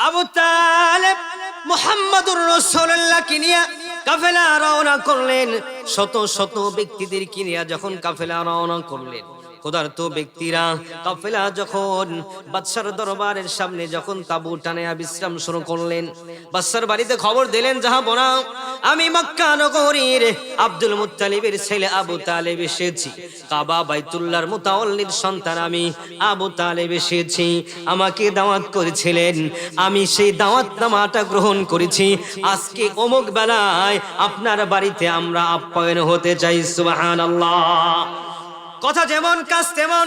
আবু তালেব মুহাম্মদুর রাসূলুল্লাহকে নিয়ে কাফেলা রওনা করলেন। শত শত ব্যক্তিদেরকে নিয়ে যখন কাফেলা রওনা করলেন, ক্ষুধার্ত ব্যক্তিরা কাফেলা যখন বাদশার দরবারের সামনে যখন তাবু টানে বিশ্রাম শুরু করলেন, বাদশার বাড়িতে খবর দিলেন, জাহাপনা, আমি মক্কা নগরীর আব্দুল মুত্তালিবের ছেলে আবু তালেব এসেছি। কাবা বাইতুল্লাহর মুতাওয়াল্লির সন্তান আমি আবু তালেব এসেছি। আমাকে দাওয়াত করেছিলেন, আমি সেই দাওয়াতনামাটা গ্রহণ করেছি। আজকে অমুক বেলায় আপনার বাড়িতে আমরা আপ্যায়ন হতে চাই। সুবহানাল্লাহ। কথা যেমন কাজ তেমন।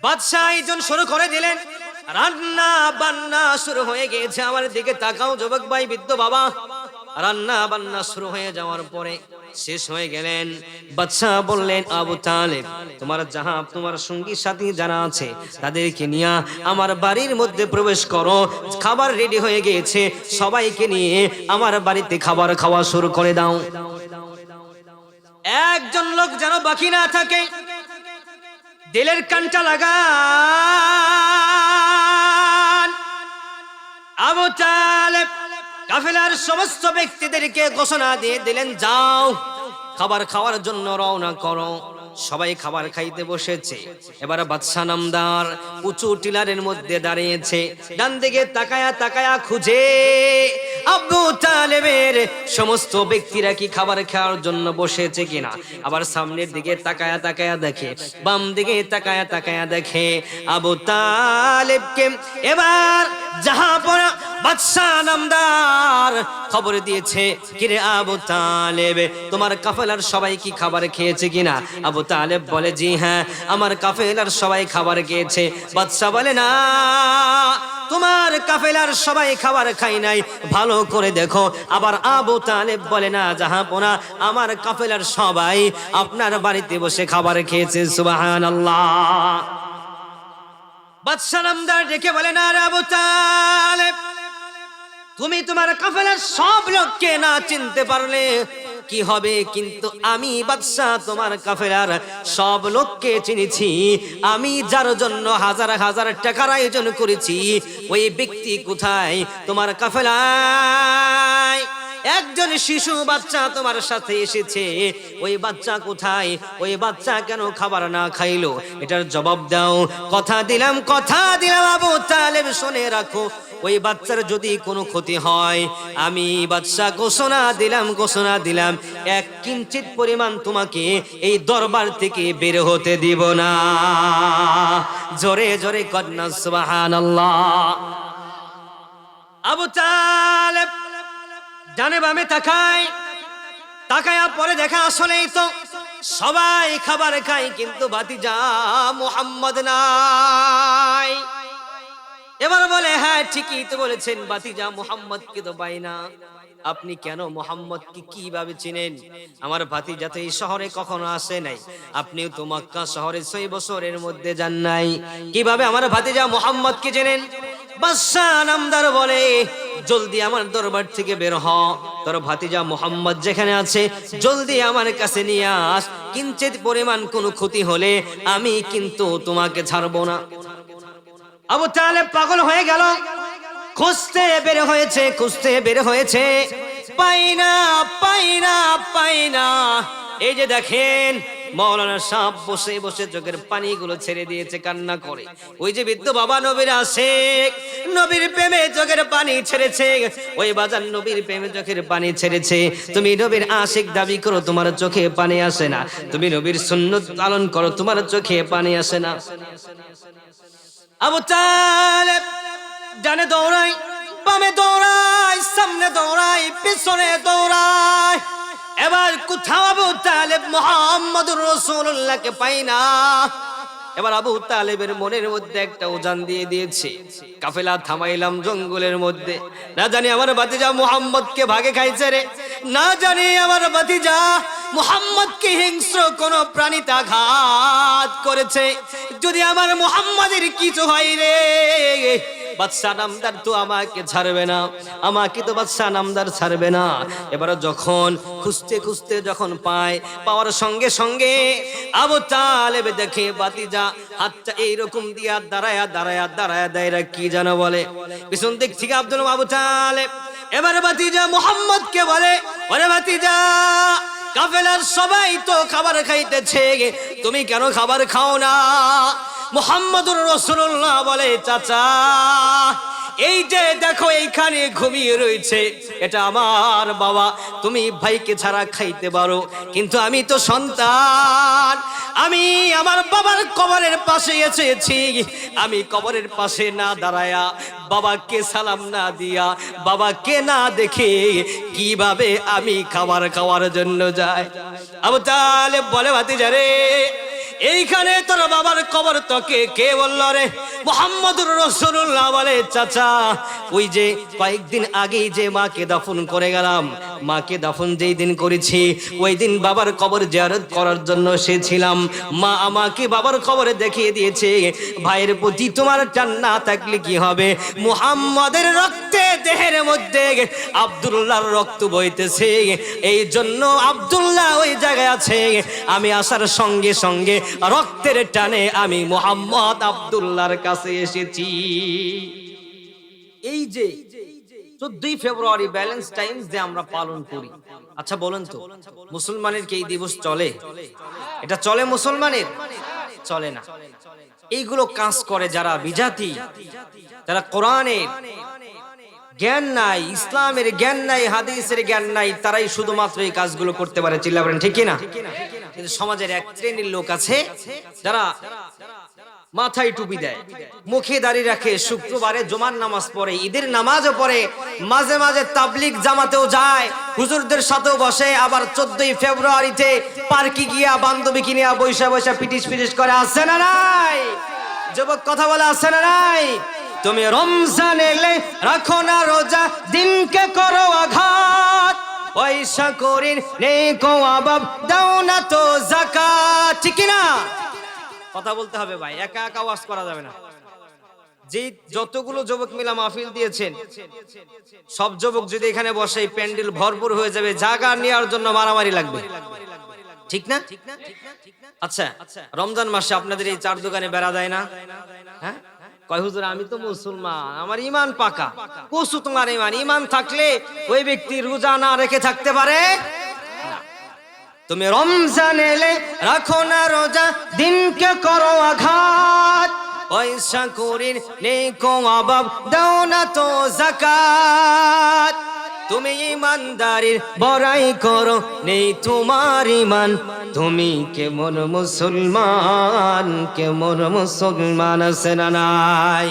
বাদশাহ আয়োজন শুরু করে দিলেন, রান্না বান্না শুরু হয়ে গিয়েছে। আমার দিকে তাকাও যুবক ভাই, বৃদ্ধ বাবা। রান্না বান্না শুরু হয়ে যাওয়ার পরে শেষ হয়ে গেলেন। বাদশাহ বললেন, আবু তালেব, তোমার সঙ্গী সাথী যারা আছে তাদেরকে নিয়ে আমার বাড়ির মধ্যে প্রবেশ করো। খাবার রেডি হয়ে গিয়েছে, সবাইকে নিয়ে আমার বাড়িতে খাবার খাওয়া শুরু করে দাও। একজন লোক যেন বাকি না থাকে। দিলের কানটা লাগান। আবু তালেব কাফেলার সমস্ত ব্যক্তিদেরকে ঘোষণা দিয়ে দিলেন, যাও খাবার খাওয়ার জন্য রওনা করো। সবাই খাবার খাইতে বসেছে। এবার বাদশা নামদার উঁচু টিলারের মধ্যে দাঁড়িয়েছে। ডান দিকে তাকায়া তাকায়া খুঁজে আবু তালেবের সমস্ত ব্যক্তিরা কি খাবার খাওয়ার জন্য বসেছে কিনা। আবার সামনের দিকে তাকায়া তাকায়া দেখে, বাম দিকে তাকায়া তাকায়া দেখে আবু তালেবকে। এবার জাহাপনা বাদশা নামদার খবর দিয়েছে, কিরে আবু তালেব, তোমার কাফেলার সবাই কি খাবার খেয়েছে কিনা? আবু তালেব বলে, জি হ্যাঁ, আমার কাফেলার সবাই খাবার খেয়েছে। বাদশা বলে, না, তোমার কাফেলার সবাই খাবার খাই নাই, ভালো করে দেখো। আবার আবু তালেব বলে, না জাহাপনা, আমার কাফেলার সবাই আপনার বাড়িতে বসে খাবার খেয়েছে। সুবহানাল্লাহ। বাদশা নামদার ডেকে বলে, না রে আবু তালেব, তুমি তোমার কাফেলার সব লোককে না চিনতে পারলে কি হবে, কিন্তু আমি বাদশাহ তোমার কাফেলার সব লোককে চিনেছি। আমি যার জন্য হাজার হাজার টাকার আয়োজন করেছি, ওই ব্যক্তি কোথায়? তোমার কাফেলায় একজন শিশু বাচ্চা তোমার সাথে এসেছে, ওই বাচ্চা কোথায়? ওই বাচ্চা কেন খাবার না খাইলো? এটার জবাব দাও। কথা দিলাম আবু তালেব, শুনে রাখো, ওই বাচ্চার যদি কোনো ক্ষতি হয়, আমি বাদশা ঘোষণা দিলাম, এক কিঞ্চিত পরিমাণ তোমাকে এই দরবার থেকে বের হতে দিব না। জোরে জোরে কন্যা সুবহানাল্লাহ। আবু তালেব ডানে বামে তাকায়া পরে দেখা, আসলেই তো সবাই খাবার খায়, কিন্তু ভাতিজা মুহাম্মদ নাই। এবার বলে, হ্যাঁ ঠিকই তো বলেছেন, ভাতিজা মুহাম্মদ কে তো পাই না। আপনি কেন মুহাম্মদ কি কিভাবে চিনেন? আমার ভাতিজা তো এই শহরে কখনো আসে নাই, আপনিও তো মক্কা শহরে 6 বছরের মধ্যে যান নাই, কিভাবে আমার ভাতিজা মুহাম্মদ কে চেনেন? বাদশা নামদার বলে, জলদি আমার দরবার থেকে বের হ, তোর ভাতিজা মুহাম্মদ যেখানে আছে জলদি আমার কাছে নিয়ে আস। কিঞ্চিত পরিমাণ কোনো ক্ষতি হলে আমি কিন্তু তোমাকে ছাড়বো না। আবু তালেব পাগল হয়ে গেল, খুঁজতে বের হয়েছে, পাই না। এই যে দেখেন, মাওলানা সাহেব বসে বসে চোখের পানিগুলো ছেড়ে দিয়েছে, কান্না করে। ওই যে বৃদ্ধ বাবা নবীর আশিক, নবীর প্রেমে চোখের পানি ছেড়েছে। ওই বাজার নবীর প্রেমে চোখের পানি ছেড়েছে। তুমি নবীর আশিক দাবি করো, তোমার চোখে পানি আসে না। তুমি নবীর সুন্নত পালন করো, তোমার চোখে পানি আসে না। আবু তালেব ডানে দৌড়ায়, বামে দৌড়ায়, সামনে দৌড়ায়, পিছনে দৌড়ায়। এবার কোথাও আবু তালেব মুহাম্মদুর রাসূলুল্লাহকে পাই না। এবার আবু তালেবের মনের মধ্যে একটা ওজান দিয়ে দিয়েছে, কাফেলা থামাইলাম জঙ্গলের মধ্যে, না জানি আমার ভাতিজা মুহাম্মদকে ভাগে খাইছে রে, না জানি আমার ভাতিজা মুহাম্মদকে হিংস্র কোন প্রাণীতে আঘাত করেছে। যদি আমার মুহাম্মাদের কিছু হয় রে, বাদশা নামদার তো আমাকে ছাড়বে না, আমাকে তো বাদশা নামদার ছাড়বে না। এবারে যখন খুঁজতে খুঁজতে যখন পাওয়ার সঙ্গে সঙ্গে আবু তালেব দেখে ভাতিজা হাতটা এইরকম দিয়া দাঁড়ায়া দাঁড়ায়া দাঁড়ায়া দাঁড়ায়া কি যেন বলে। পিছন দিক থেকে আব্দুল আবু তালেব এবার ভাতিজা মুহাম্মদকে বলে, ওরে ভাতিজা, কাফেলার সবাই তো খাবার খাইতেছে, তুমি কেন খাবার খাও না? মুহাম্মদুর রাসূলুল্লাহ বলে, চাচা, এই যে দেখো এইখানে ঘুমিয়ে রয়েছে, এটা আমার বাবা। তুমি ভাইকে ছাড়া খাইতে পারো, কিন্তু আমি তো সন্তান, আমি আমার বাবার কবরের পাশে এসেছি। আমি কবরের পাশে না দাঁড়ায়া, বাবাকে সালাম না দিয়া, বাবাকে না দেখে কিভাবে আমি খাবার খাওয়ার জন্য যাই? আবু তালেব বলে, ভাতিজা রে, এইখানে তোর বাবার কবর তোকে কে বলল রে? মুহাম্মদুর রাসূলুল্লাহ বলে, চাচা, ওই যে কয়েকদিন আগেই যে মাকে দাফন করে গেলাম, মাকে দাফন যেই দিন করেছি ওই দিন বাবার কবর জিয়ারত করার জন্য এসেছিলাম। মা আমাকে বাবার কবরে দেখিয়ে দিয়েছে, ভাইয়ের প্রতি তোমার টান না থাকলে কি হবে? মুহাম্মাদের রক্তে দেহের মধ্যে আব্দুল্লাহর রক্ত বইতেছে, এই জন্য আব্দুল্লাহ ওই জায়গায় আছে। আমি আসার সঙ্গে সঙ্গে রক্তের টানে আমি মুহাম্মদ আব্দুল্লাহর কাছে এসেছি। এই যে 14 ফেব্রুয়ারি ভ্যালেন্টাইন্স ডে আমরা পালন করি, আচ্ছা বলেন তো, মুসলমানের কি এই দিবস চলে? এটা চলে? মুসলমানের চলে না। এইগুলো কাজ করে যারা বিজাতি, যারা কোরআনের জ্ঞান নাই, ইসলামের জ্ঞান নাই, হাদিসের জ্ঞান নাই, তারাই শুধুমাত্র এই কাজগুলো করতে পারে। চিল্লা বলেন ঠিক কিনা? কিন্তু সমাজের এক শ্রেণীর লোক আছে যারা মাথায় টুপি দেয়, মুখে দাড়ি রাখে, শুক্রবারে জুমার নামাজ পড়ে, ঈদের নামাজও পড়ে, মাঝে মাঝে তাবলিগ জামাতেও যায়, হুজুরদের সাথেও বসে, আবার 14 ফেব্রুয়ারিতে পার্কে গিয়া বান্ধবীকে নিয়ে বৈশা বৈশা পিটিস পিটিস করে। আছে না নাই? যুবক কথা বলে, আছে না নাই? তুমি রমজান এলে রাখো না রোজা, দিনকে করো আঘাত, পয়সা করির নেই কো অভাব, দাও না তো যাকাত। ঠিক না? কথা বলতে হবে ভাই, একা একা ওয়াজ করা যাবে না। যে যতগুলো যুবক মিলা মাহফিল দিয়েছেন, সব যুবক যদি এখানে বসে, প্যান্ডেল ভরপুর হয়ে যাবে, জায়গা নেওয়ার জন্য মারামারি লাগবে। ঠিক না? আচ্ছা, রমজান মাসে আপনাদের এই চার দোকানে বেড়া দেয় না? হ্যাঁ, কয় হুজুর আমি তো মুসলমান, আমার ঈমান পাকা। কসু তোমার ঈমান? ঈমান থাকলে ওই ব্যক্তি রোজা না রেখে থাকতে পারে? তুমি রমজান এলে রাখো না রোজা, দিনকে করো আঘাত, পয়সা করির নেই কো অভাব, দাও না তো যাকাত। তুমি ইমানদারির বড়াই করো, নেই তোমার ঈমান, তুমি কেমন মুসলমান, কেমন মুসলমান আছে না নাই?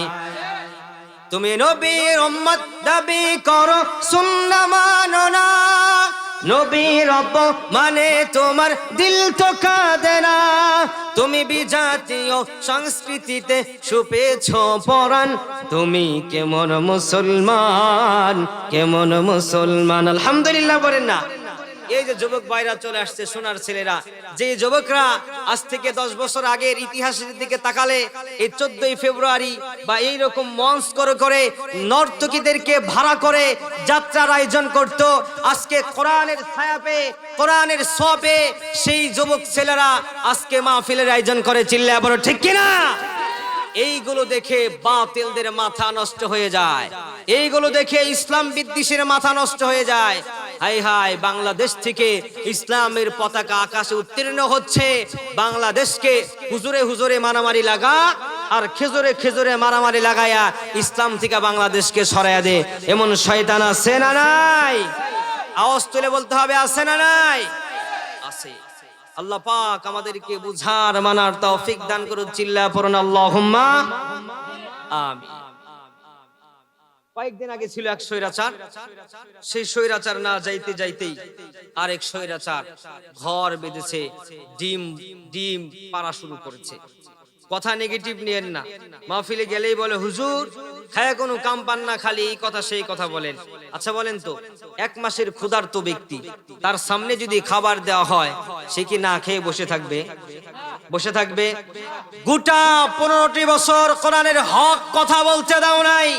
তুমি নবীর উম্মত দাবি করো, সুন্নাহ মানো না, নবীর মানে তোমার দিল তো কাঁদে না। তুমি বিজাতীয় সংস্কৃতিতে সুপেছ পরাণ, তুমি কেমন মুসলমান, কেমন মুসলমান? আলহামদুলিল্লাহ বলেন না? এই যে যুবক ভাইরা চলে আসছে, সোনার ছেলেরা, যে যুবকরা আজ থেকে 10 বছর আগের ইতিহাসের দিকে তাকালে এই 14 ফেব্রুয়ারি বা এইরকম মঞ্চ করে নর্তকীদেরকে ভাড়া করে যাত্রার আয়োজন করত, আজকে কোরআনের ছায়া পেয়ে, কোরআনের ছোঁয়া, সেই যুবক ছেলেরা আজকে মাহফিলের আয়োজন করে। চিল্লায়া বলো ঠিক কিনা? এইগুলো দেখে বাতিলদের মাথা নষ্ট হয়ে যায়, এইগুলো দেখে ইসলাম বিদ্বেষীর মাথা নষ্ট হয়ে যায়। হাই হাই, বাংলাদেশ থেকে ইসলামের পতাকা আকাশে উত্তীর্ণ হচ্ছে, বাংলাদেশকে হুজুরে হুজুরে মারামারি লাগা আর খেজুরে খেজুরে মারামারি লাগায়া ইসলাম থেকে বাংলাদেশকে সরাইয়া দে, এমন শয়তান আছে না নাই? আওয়াজ তুলে বলতে হবে, আছে না নাই? আছে। আল্লাহ পাক আমাদেরকে বুঝার মানার তৌফিক দান করুন। চিল্লায়া পড়ুন আল্লাহুম্মা আমিন। কয়েকদিন আগে ছিল এক স্বৈরাচার, সেই স্বৈরাচার না যাইতে যাইতেই আরেক স্বৈরাচার ঘর বেঁধেছে, ডিম ডিম পাড়া শুরু করেছে। কথা নেগেটিভ নিয়েন না, মাহফিলে গেলেই বলে হুজুর খায়া কোনো কাম পান না, খালি এই কথা সেই কথা বলেন। আচ্ছা বলেন তো, 1 মাসের ক্ষুধার্ত ব্যক্তি, তার সামনে যদি খাবার দেওয়া হয়, সে কি না খেয়ে বসে থাকবে? বসে থাকবে। গোটা 15টি বছর কোরআনের হক কথা বলতে দাও নাই।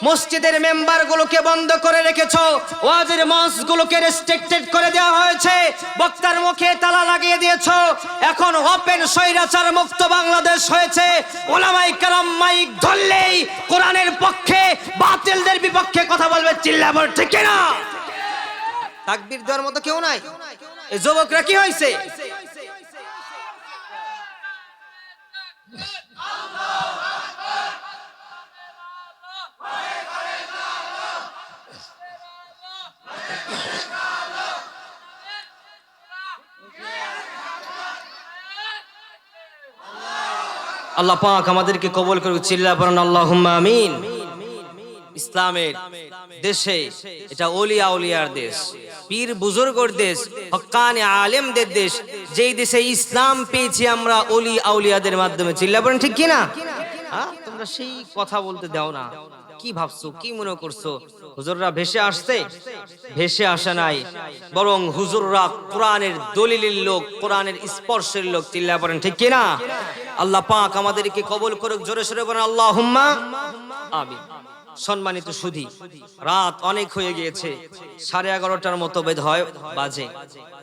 মসজিদের মেম্বারগুলোকে বন্ধ করে রেখেছো, ওয়াজের মঞ্চগুলোকে রেস্ট্রিক্টেড করে দেওয়া হয়েছে, বক্তার মুখে তালা লাগিয়ে দিয়েছো। এখন ওপেন স্বৈরাচার মুক্ত বাংলাদেশ হয়েছে। ওলামায়ে কেরাম মাইক ধরলেই কোরআনের পক্ষে, বাতিলদের বিপক্ষে কথা বলবে। চিল্লা বল ঠিক না? তাকবীর দেওয়ার মতো কেউ নাই। এই যুবকরা কি হয়েছে? আল্লাহ পাক আমাদেরকে কবুল করুক। চিল্লা পড়েন আল্লাহুম্মা আমিন। ইসলামের দেশে এটা ওলিয়া উলিয়ার দেশ, পীর বুজুর্গর দেশ, হক্কানি আলেমদের দেশ। যেই দেশে ইসলাম পেয়েছি আমরা ওলি আউলিয়াদের মাধ্যমে। চিল্লা পড়েন ঠিক কিনা? তোমরা সেই কথা বলতে দাও না। কি ভাবছো, কি মনে করছো হুজুররা ভেসে আসছে? ভেসে আসে নাই, বরং হুজুররা কোরআনের দলিলের লোক, কোরআনের স্পর্শের লোক। চিল্লা পড়েন ঠিক কিনা? আল্লাহ পাক আমাদেরকে কবুল করুক। জোরে সোরে বলেন আল্লাহুম্মা আমিন। সম্মানিত সুধী, রাত অনেক হয়ে গিয়েছে, 11:30টার মতো বেদ হয় বাজে।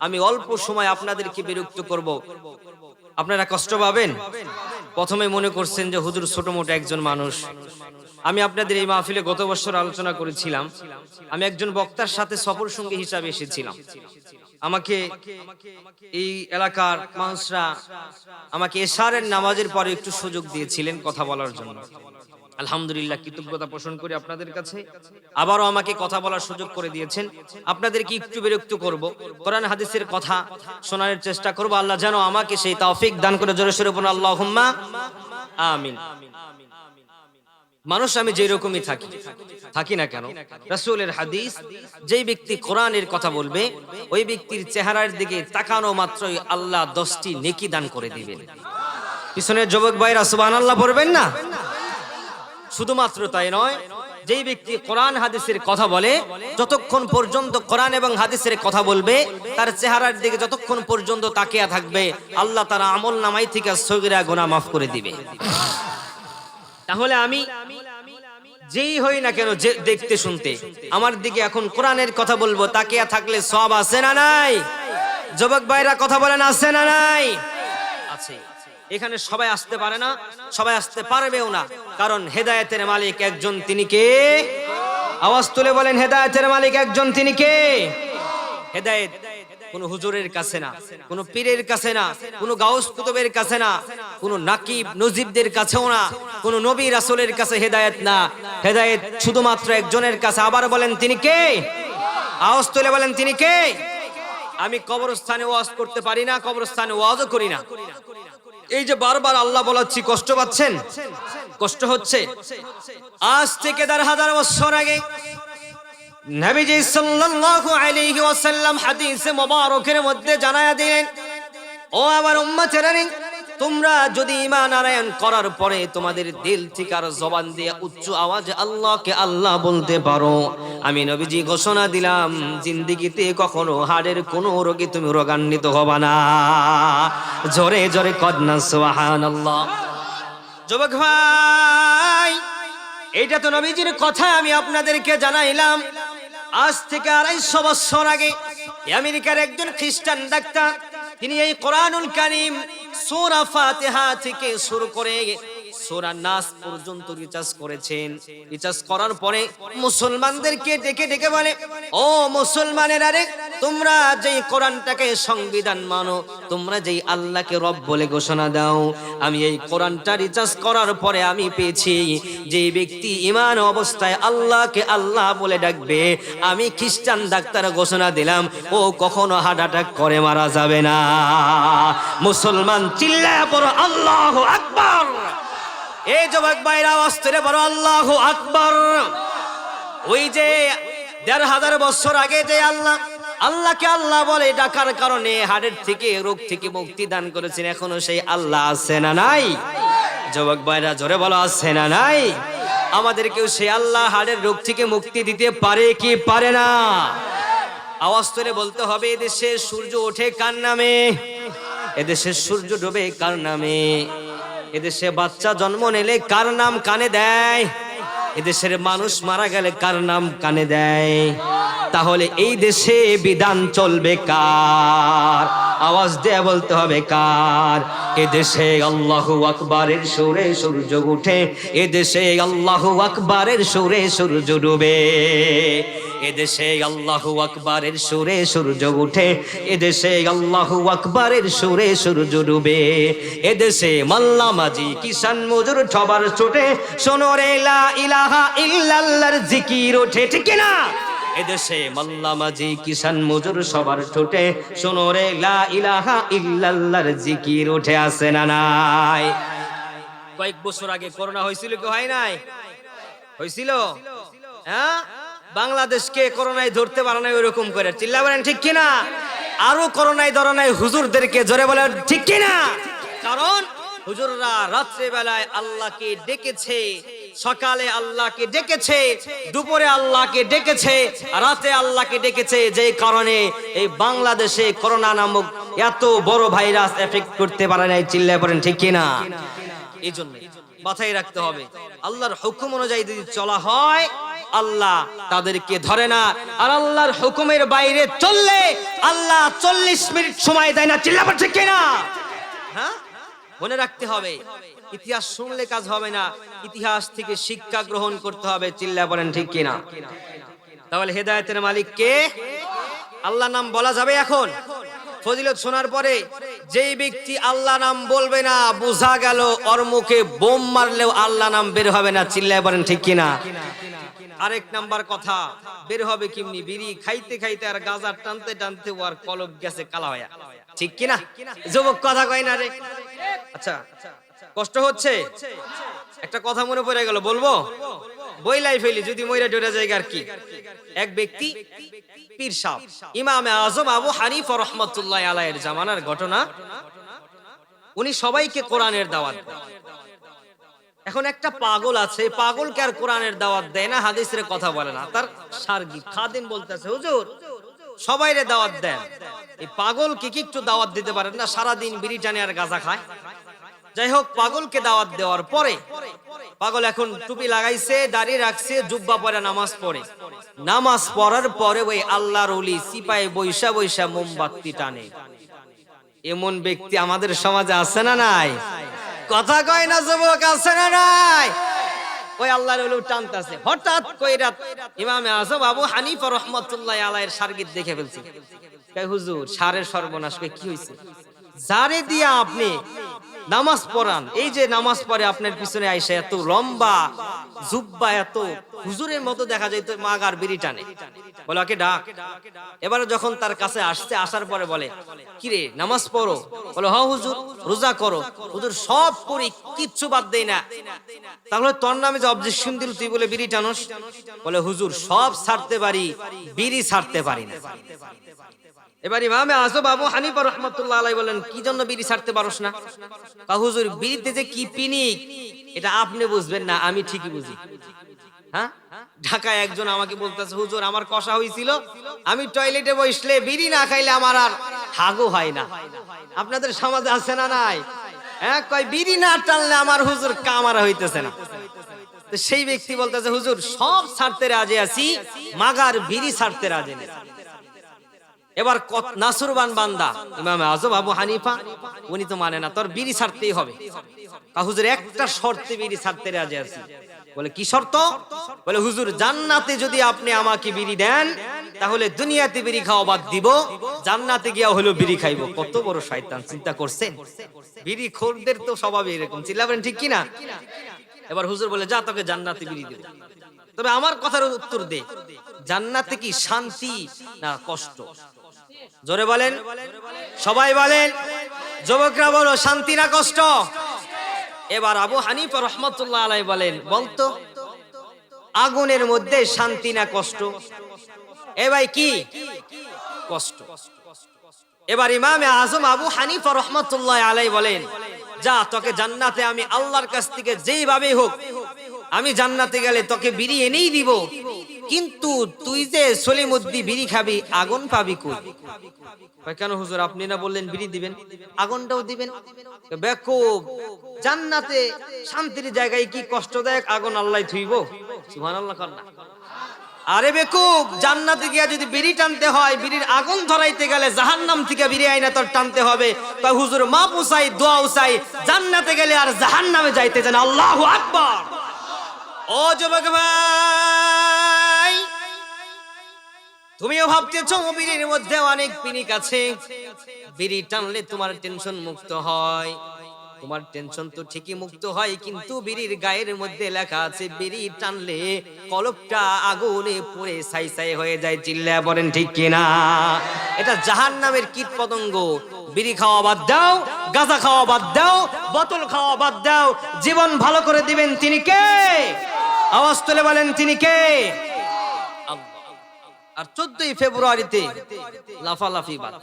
আমি অল্প সময় আপনাদেরকে বিরক্ত করব, আপনারা কষ্ট পাবেন। প্রথমে মনে করছেন যে হুজুর ছোট মোটো একজন মানুষ। আমি আপনাদের এই মাহফিলে গত বছর আলোচনা করেছিলাম, আমি একজন বক্তার সাথে সফর সঙ্গী হিসাবে এসেছিলাম। আমাকে এই এলাকার মানুষরা আমাকে এশারের নামাজের পরে একটু সুযোগ দিয়েছিলেন কথা বলার জন্য। আলহামদুলিল্লাহ, কৃতজ্ঞতা পোষণ করি আপনাদের কাছে। আবারও আমাকে কথা বলার সুযোগ করে দিয়েছেন। আপনাদেরকে একটু বিরক্ত করব, কোরআন হাদিসের কথা শোনার চেষ্টা করব। আল্লাহ যেন আমাকে সেই তৌফিক দান করে। জোরে সোরে বলুন আল্লাহুম্মা আমিন। মানুষ আমি যেরকমই থাকি না কেন, রাসূলের হাদিস, যেই ব্যক্তি কোরআনের কথা বলবে ওই ব্যক্তির চেহারার দিকে তাকানো মাত্রই আল্লাহ 10টি নেকি দান করে দিবেন। পিছনের যুবক ভাইরা সুবহানাল্লাহ পড়বেন না? শুধুমাত্র তাই নয়, যেই ব্যক্তি কোরআন হাদিসের কথা বলে, যতক্ষণ পর্যন্ত কোরআন এবং হাদিসের কথা বলবে, তার চেহারার দিকে যতক্ষণ পর্যন্ত তাকিয়ে থাকবে, আল্লাহ তার আমল নামাই থেকে সগীরা গুনাহ মাফ করে দিবে। তাহলে আমি যেই হই না কেন, যে দেখতে শুনতে আমার দিকে এখন কোরআনের কথা বলবো, তাকিয়ে থাকলে সওয়াব আছে না নাই? যুবক ভাইরা কথা বলেন, আছে না নাই? আছে। এখানে সবাই আসতে পারে না, সবাই আসতে পারবেও না, কারণ হেদায়েতের মালিক একজন। তিনি কে? আওয়াজ তুলে বলেন, হেদায়েতের মালিক একজন। তিনি কে? হেদায়েত কোন হুজুরের কাছে না, কোন পীরের কাছে না, কোন গাউস কুতুবের কাছে না, কোন নাকিব নজিবদের কাছেও না, কোন নবী রাসূলের কাছে হেদায়েত না। হেদায়েত শুধুমাত্র একজনের কাছে। আবার বলেন, তিনি কে? আওয়াজ তুলে বলেন, তিনি কে? আমি কবরস্থানে ওয়াজ করতে পারি না, কবরস্থানে ওয়াজও করি না। এই যে বারবার আল্লাহ বলাচ্ছি, কষ্ট পাচ্ছেন? কষ্ট হচ্ছে? আজ থেকে 1000 বছর আগে নবীজি সাল্লাল্লাহু আলাইহি ওয়াসাল্লাম হাদিসে মোবারকের মধ্যে জানায়া দিলেন, ও আমার উম্মতেরা, তোমরা যদি ঈমান আনয়ন করার পরে তোমাদের দিল থেকে আর জবান দিয়ে উচ্চ আওয়াজে আল্লাহকে আল্লাহ বলতে পারো, আমি নবীজি ঘোষণা দিলাম, জিন্দেগিতে কখনো হাড়ের কোনো রোগে তুমি রোগান্বিত হবা না। জোরে জোরে কদনা সুবহানাল্লাহ। যুবক ভাই, এইটা তো নবীজির কথা, আমি আপনাদেরকে জানাইলাম। আজ থেকে 250 বছর আগে আমেরিকার একজন খ্রিস্টান ডাক্তার, তিনি এই কোরআনুল কারীম সূরা ফাতিহা থেকে শুরু করে সূরা নাস পর্যন্ত রিসার্চ করেছেন। রিসার্চ করার পরে মুসলমানদেরকে ডেকে ডেকে বলে, ও মুসলমানেরা রে, তোমরা যেই কোরআনটাকে সংবিধান মানো, তোমরা যেই আল্লাহকে রব বলে ঘোষণা দাও, আমি এই কোরআনটা রিসার্চ করার পরে আমি পেয়েছি, যেই ব্যক্তি ঈমান অবস্থায় আল্লাহকে আল্লাহ বলে ডাকবে, আমি খ্রিস্টান ডাক্তার ঘোষণা দিলাম, ও কখনো হার্ট অ্যাটাক করে মারা যাবে না। মুসলমান চিল্লায়া পড়ো আল্লাহু আকবার। এই যুবক ভাইরা আওয়াজ করে বলো আল্লাহু আকবার। ওই যে 1500 বছর আগে যে আল্লাহকে আল্লাহ বলে ডাকার কারণে হার্টের থেকে, রোগ থেকে মুক্তি দান করেছেন, এখনো সেই আল্লাহ আছে না নাই? যুবক ভাইরা জোরে বলো, আছে না নাই? আমাদেরকেও সেই আল্লাহ হার্টের রোগ থেকে মুক্তি দিতে পারে কি পারে না? আওয়াজ করে বলতে হবে, এদেশে সূর্য ওঠে কার নামে? এদেশে সূর্য ডোবে কার নামে? এদেশে বাচ্চা জন্ম নিলে কার নাম কানে দেয়? এদেশের মানুষ মারা গেলে কার নাম কানে দেয়? তাহলে এই দেশে বিধান চলবে কার? আওয়াজ দিয়ে বলতে হবে কার? এদেশে আল্লাহু আকবারের সুরে সূর্য ওঠে, এদেশে আল্লাহু আকবারের সুরে সূর্য ডুবে। এদেশে আল্লাহু আকবারের সুরে সূর্য ওঠে, এদেশে আল্লাহু আকবারের সুরে সূর্য ডুবে। এদেশে মাল্লা মাঝি কিষান মজুর সবার ছোটে, শোনো রে লা ইলাহা ইল্লাল্লাহর জিকির ওঠে, ঠিক না? এদেশে মাল্লা মাঝি কিষান মজুর সবার ঠোঁটে, শোনো রে লা ইলাহা ইল্লাল্লাহর জিকির ওঠে, আছে না নাই? কয়েক বছর আগে করোনা হয়েছিল কি হয় নাই? হয়েছিল। হ্যাঁ, বাংলাদেশকে করোনায় ধরতে পারে নাই ওইরকম করে, চিল্লা বলেন ঠিক কিনা? আরো করোনায় ধরে নাই হুজুরদেরকে, জোরে বলেন ঠিক কিনা? কারণ হুজুররা রাত্রে বেলায় আল্লাহকে ডেকেছে, সকালে আল্লাহকে ডেকেছে, দুপুরে আল্লাহকে ডেকেছে, রাতে আল্লাহকে ডেকেছে। যে কারণে এই বাংলাদেশে করোনা নামক এত বড় ভাইরাস এফেক্ট করতে পারে নাই, চিল্লায় পড়েন ঠিক কিনা? এই জন্য মাথায় রাখতে হবে, আল্লাহর হুকুম অনুযায়ী যদি চলা হয় আল্লাহ তাদেরকে ধরে না, আর আল্লাহর হুকুমের বাইরে চললে আল্লাহ 40 মিনিট সময় দেয় না, চিল্লায় পড়েন ঠিক কিনা? হ্যাঁ, মনে রাখতে হবে, ইতিহাস শুনলে কাজ হবে না, ইতিহাস থেকে শিক্ষা গ্রহণ করতে হবে, চিল্লায় বলেন ঠিক কিনা? তাহলে হেদায়েতের মালিক কে? আল্লাহ নাম বলা যাবে এখন? ফজিলত শোনার পরে যেই ব্যক্তি আল্লাহ নাম বলবে না, বোঝা গেল ওর মুখে বোম মারলেও আল্লাহ নাম বের হবে না, চিল্লায় বলেন ঠিক কিনা? আরেক নাম্বার কথা, বের হবে কেমনি? বিড়ি খাইতে খাইতে আর গাঁজা টানতে টানতে ওর কলব গেছে কালা হয়া, ঠিক কিনা? যুবক কথা কয় না রে? আচ্ছা, কষ্ট হচ্ছে? একটা কথা মনে পড়ে গেল, বলবো? বইলাই ফেলি, যদি মইরা ডরে জায়গা আর কি। এক ব্যক্তি পীর সাহেব ইমামে আজম আবু হানিফা রাহমাতুল্লাহি আলাইহির জামানার ঘটনা। উনি সবাইকে কোরআনের দাওয়াত দেন। এখন একটা পাগল আছে, পাগলকে আর কোরআনের দাওয়াত দেয় না, হাদিসের কথা বলে না। তার সার্গী খাদেম বলতেছে, হুজুর সবাইরে দাওয়াত দেন, এই পাগলকে কি একটু দাওয়াত দিতে পারেন না? সারাদিন বিড়ি টানে আর গাঁজা খায়। যাই হোক, পাগলকে দাওয়াত দেওয়ার পরে পাগল এখন টুপি লাগাইছে, দাড়ি রাখছে, জুব্বা পরে নামাজ পড়ে। নামাজ পড়ার পরে ওই আল্লাহর ওলি সিপায়ে বৈশা বৈশা মোমবাতি টানে। এমন ব্যক্তি আমাদের সমাজে আছে না নাই? কথা কয় না যুবক, আছে না নাই? ওই আল্লাহর ওলি টানতাছে, হঠাৎ কইরা ইমামে আজম আবু হানিফা রাহমাতুল্লাহি আলাইহির শারগিদ দেখে ফেলছে। কয় হুজুর সারের সর্বনাশ, কই কি হইছে? যারে দিয়া আপনি নামাজ পড়ান, এই যে নামাজ পড়ে আপনার পিছনে আইসা এত লম্বা জুব্বা, এত হুজুরের মতো দেখা যায়, তো মাগার বিড়ি টানে। বলে ওকে ডাক। এবারে যখন তার কাছে আসছে, আসার পরে বলে, কিরে নামাজ পড়ো? বলে হ্যাঁ হুজুর। রোজা করো? হুজুর সব করি, কিচ্ছু বাদ দেই না। তাহলে তোর নামে যে অবজেকশন দিল, তুই বলে বিড়ি টানোস? বলে হুজুর সব ছাড়তে পারি, বিড়ি ছাড়তে পারি না। এবার ইমামে আজম আবু হানিফা রাহমাতুল্লাহি আলাইহি বলেন, কি জন্য বিড়ি ছাড়তে পারোস না? হুজুর বিড়িতে যে কি পিনিক এটা আপনি বুঝবেন না, আমি ঠিকই বুঝি। হ্যাঁ, ঢাকায় একজন আমাকে বলতেছে, হুজুর আমার কষা হয়েছিল, আমি টয়লেটে বসলে বিড়ি না খাইলে আমার আর হাগু হয় না। আপনাদের সমাজে আছে না নাই? হ্যাঁ, কয় বিড়ি না টানলে আমার হুজুর কামারা হইতেছে না। তো সেই ব্যক্তি বলতেছে, হুজুর সব ছাড়তে রাজি আছি, মাগার বিড়ি ছাড়তে রাজি নেই। এবার নাসুরবান বান্দা ইমামে আজম আবু হানিফা, উনি তো মানে না, তোর বিড়ি ছাড়তেই হবে। হুজুর একটা শর্তে বিড়ি ছাড়তে রাজি আছি। বলে কি শর্ত? বলে হুজুর জান্নাতে যদি আপনি আমাকে বিড়ি দেন, তাহলে দুনিয়াতে বিড়ি খাওয়া বাদ দিব, জান্নাতে গিয়া হলো বিড়ি খাইবো। কত বড় শয়তান, চিন্তা করছেন? বিড়ি খোরদের তো স্বভাব এরকম, চিল্লাবেন ঠিক কিনা? এবার হুজুর বলে, যা তোকে জান্নাতে বিড়ি দেব, তবে আমার কথার উত্তর দে, জান্নাতে কি শান্তি না কষ্ট? জোরে বলেন, সবাই বলেন, যুবকরা বলো, শান্তি না কষ্ট? এবার আবু হানিফা রাহমাতুল্লাহি আলাইহি বলেন, বলতো আগুনের মধ্যে শান্তি না কষ্ট? এ ভাই কি কষ্ট? এবার ইমামে আজম আবু হানিফা রাহমাতুল্লাহি আলাইহি বলেন, যা তোকে জান্নাতে আমি আল্লাহর কাছ থেকে যেইভাবে হোক, আমি জান্নাতে গেলে তোকে বিড়ি এনেই দিব, কিন্তু তুই যে সলিমুদ্দি বিড়ি খাবি আগুন পাবি কই? কেন হুজুর আপনি না বললেন বিড়ি দিবেন, আগুনটাও দিবেন? বেকুব, জান্নাতে শান্তির জায়গায় কি কষ্টদায়ক আগুন আল্লাহ থুইব? সুবহানাল্লাহ কর না। আরে বেকুব, জান্নাতে গিয়া যদি বিড়ি টানতে হয়, বিড়ির আগুন ধরাইতে গেলে জাহান্নাম থেকে বিড়ি আইনা তোর টানতে হবে। কয় হুজুর মাপ উসাই, দোয়া উসাই, জান্নাতে গেলে আর জাহান্নামে যাইতে চান। আল্লাহু আকবার। ও যুবক ভাই, তুমিও ভাবতেছো বিড়ির মধ্যে অনেক পিনিক আছে, বিড়ি টানলে তোমার টেনশন মুক্ত হয়। তোমার টেনশন তো ঠিকই মুক্ত হয়, কিন্তু বিড়ির গায়ের মধ্যে লেখা আছে বিড়ি টানলে কলবটা আগুনে পুড়ে ছাই ছাই হয়ে যায়। চিল্লায়া বলেন ঠিক কিনা? এটা জাহান্নামের কীট পতঙ্গ। বিড়ি খাওয়া বাদ দাও, গাঁজা খাওয়া বাদ দাও, বোতল খাওয়া বাদ দাও, জীবন ভালো করে দিবেন তিনি কে? আওয়াজ তুলে বলেন তিনি কে? আর 14ই ফেব্রুয়ারিতে লাফালাফি বাদ।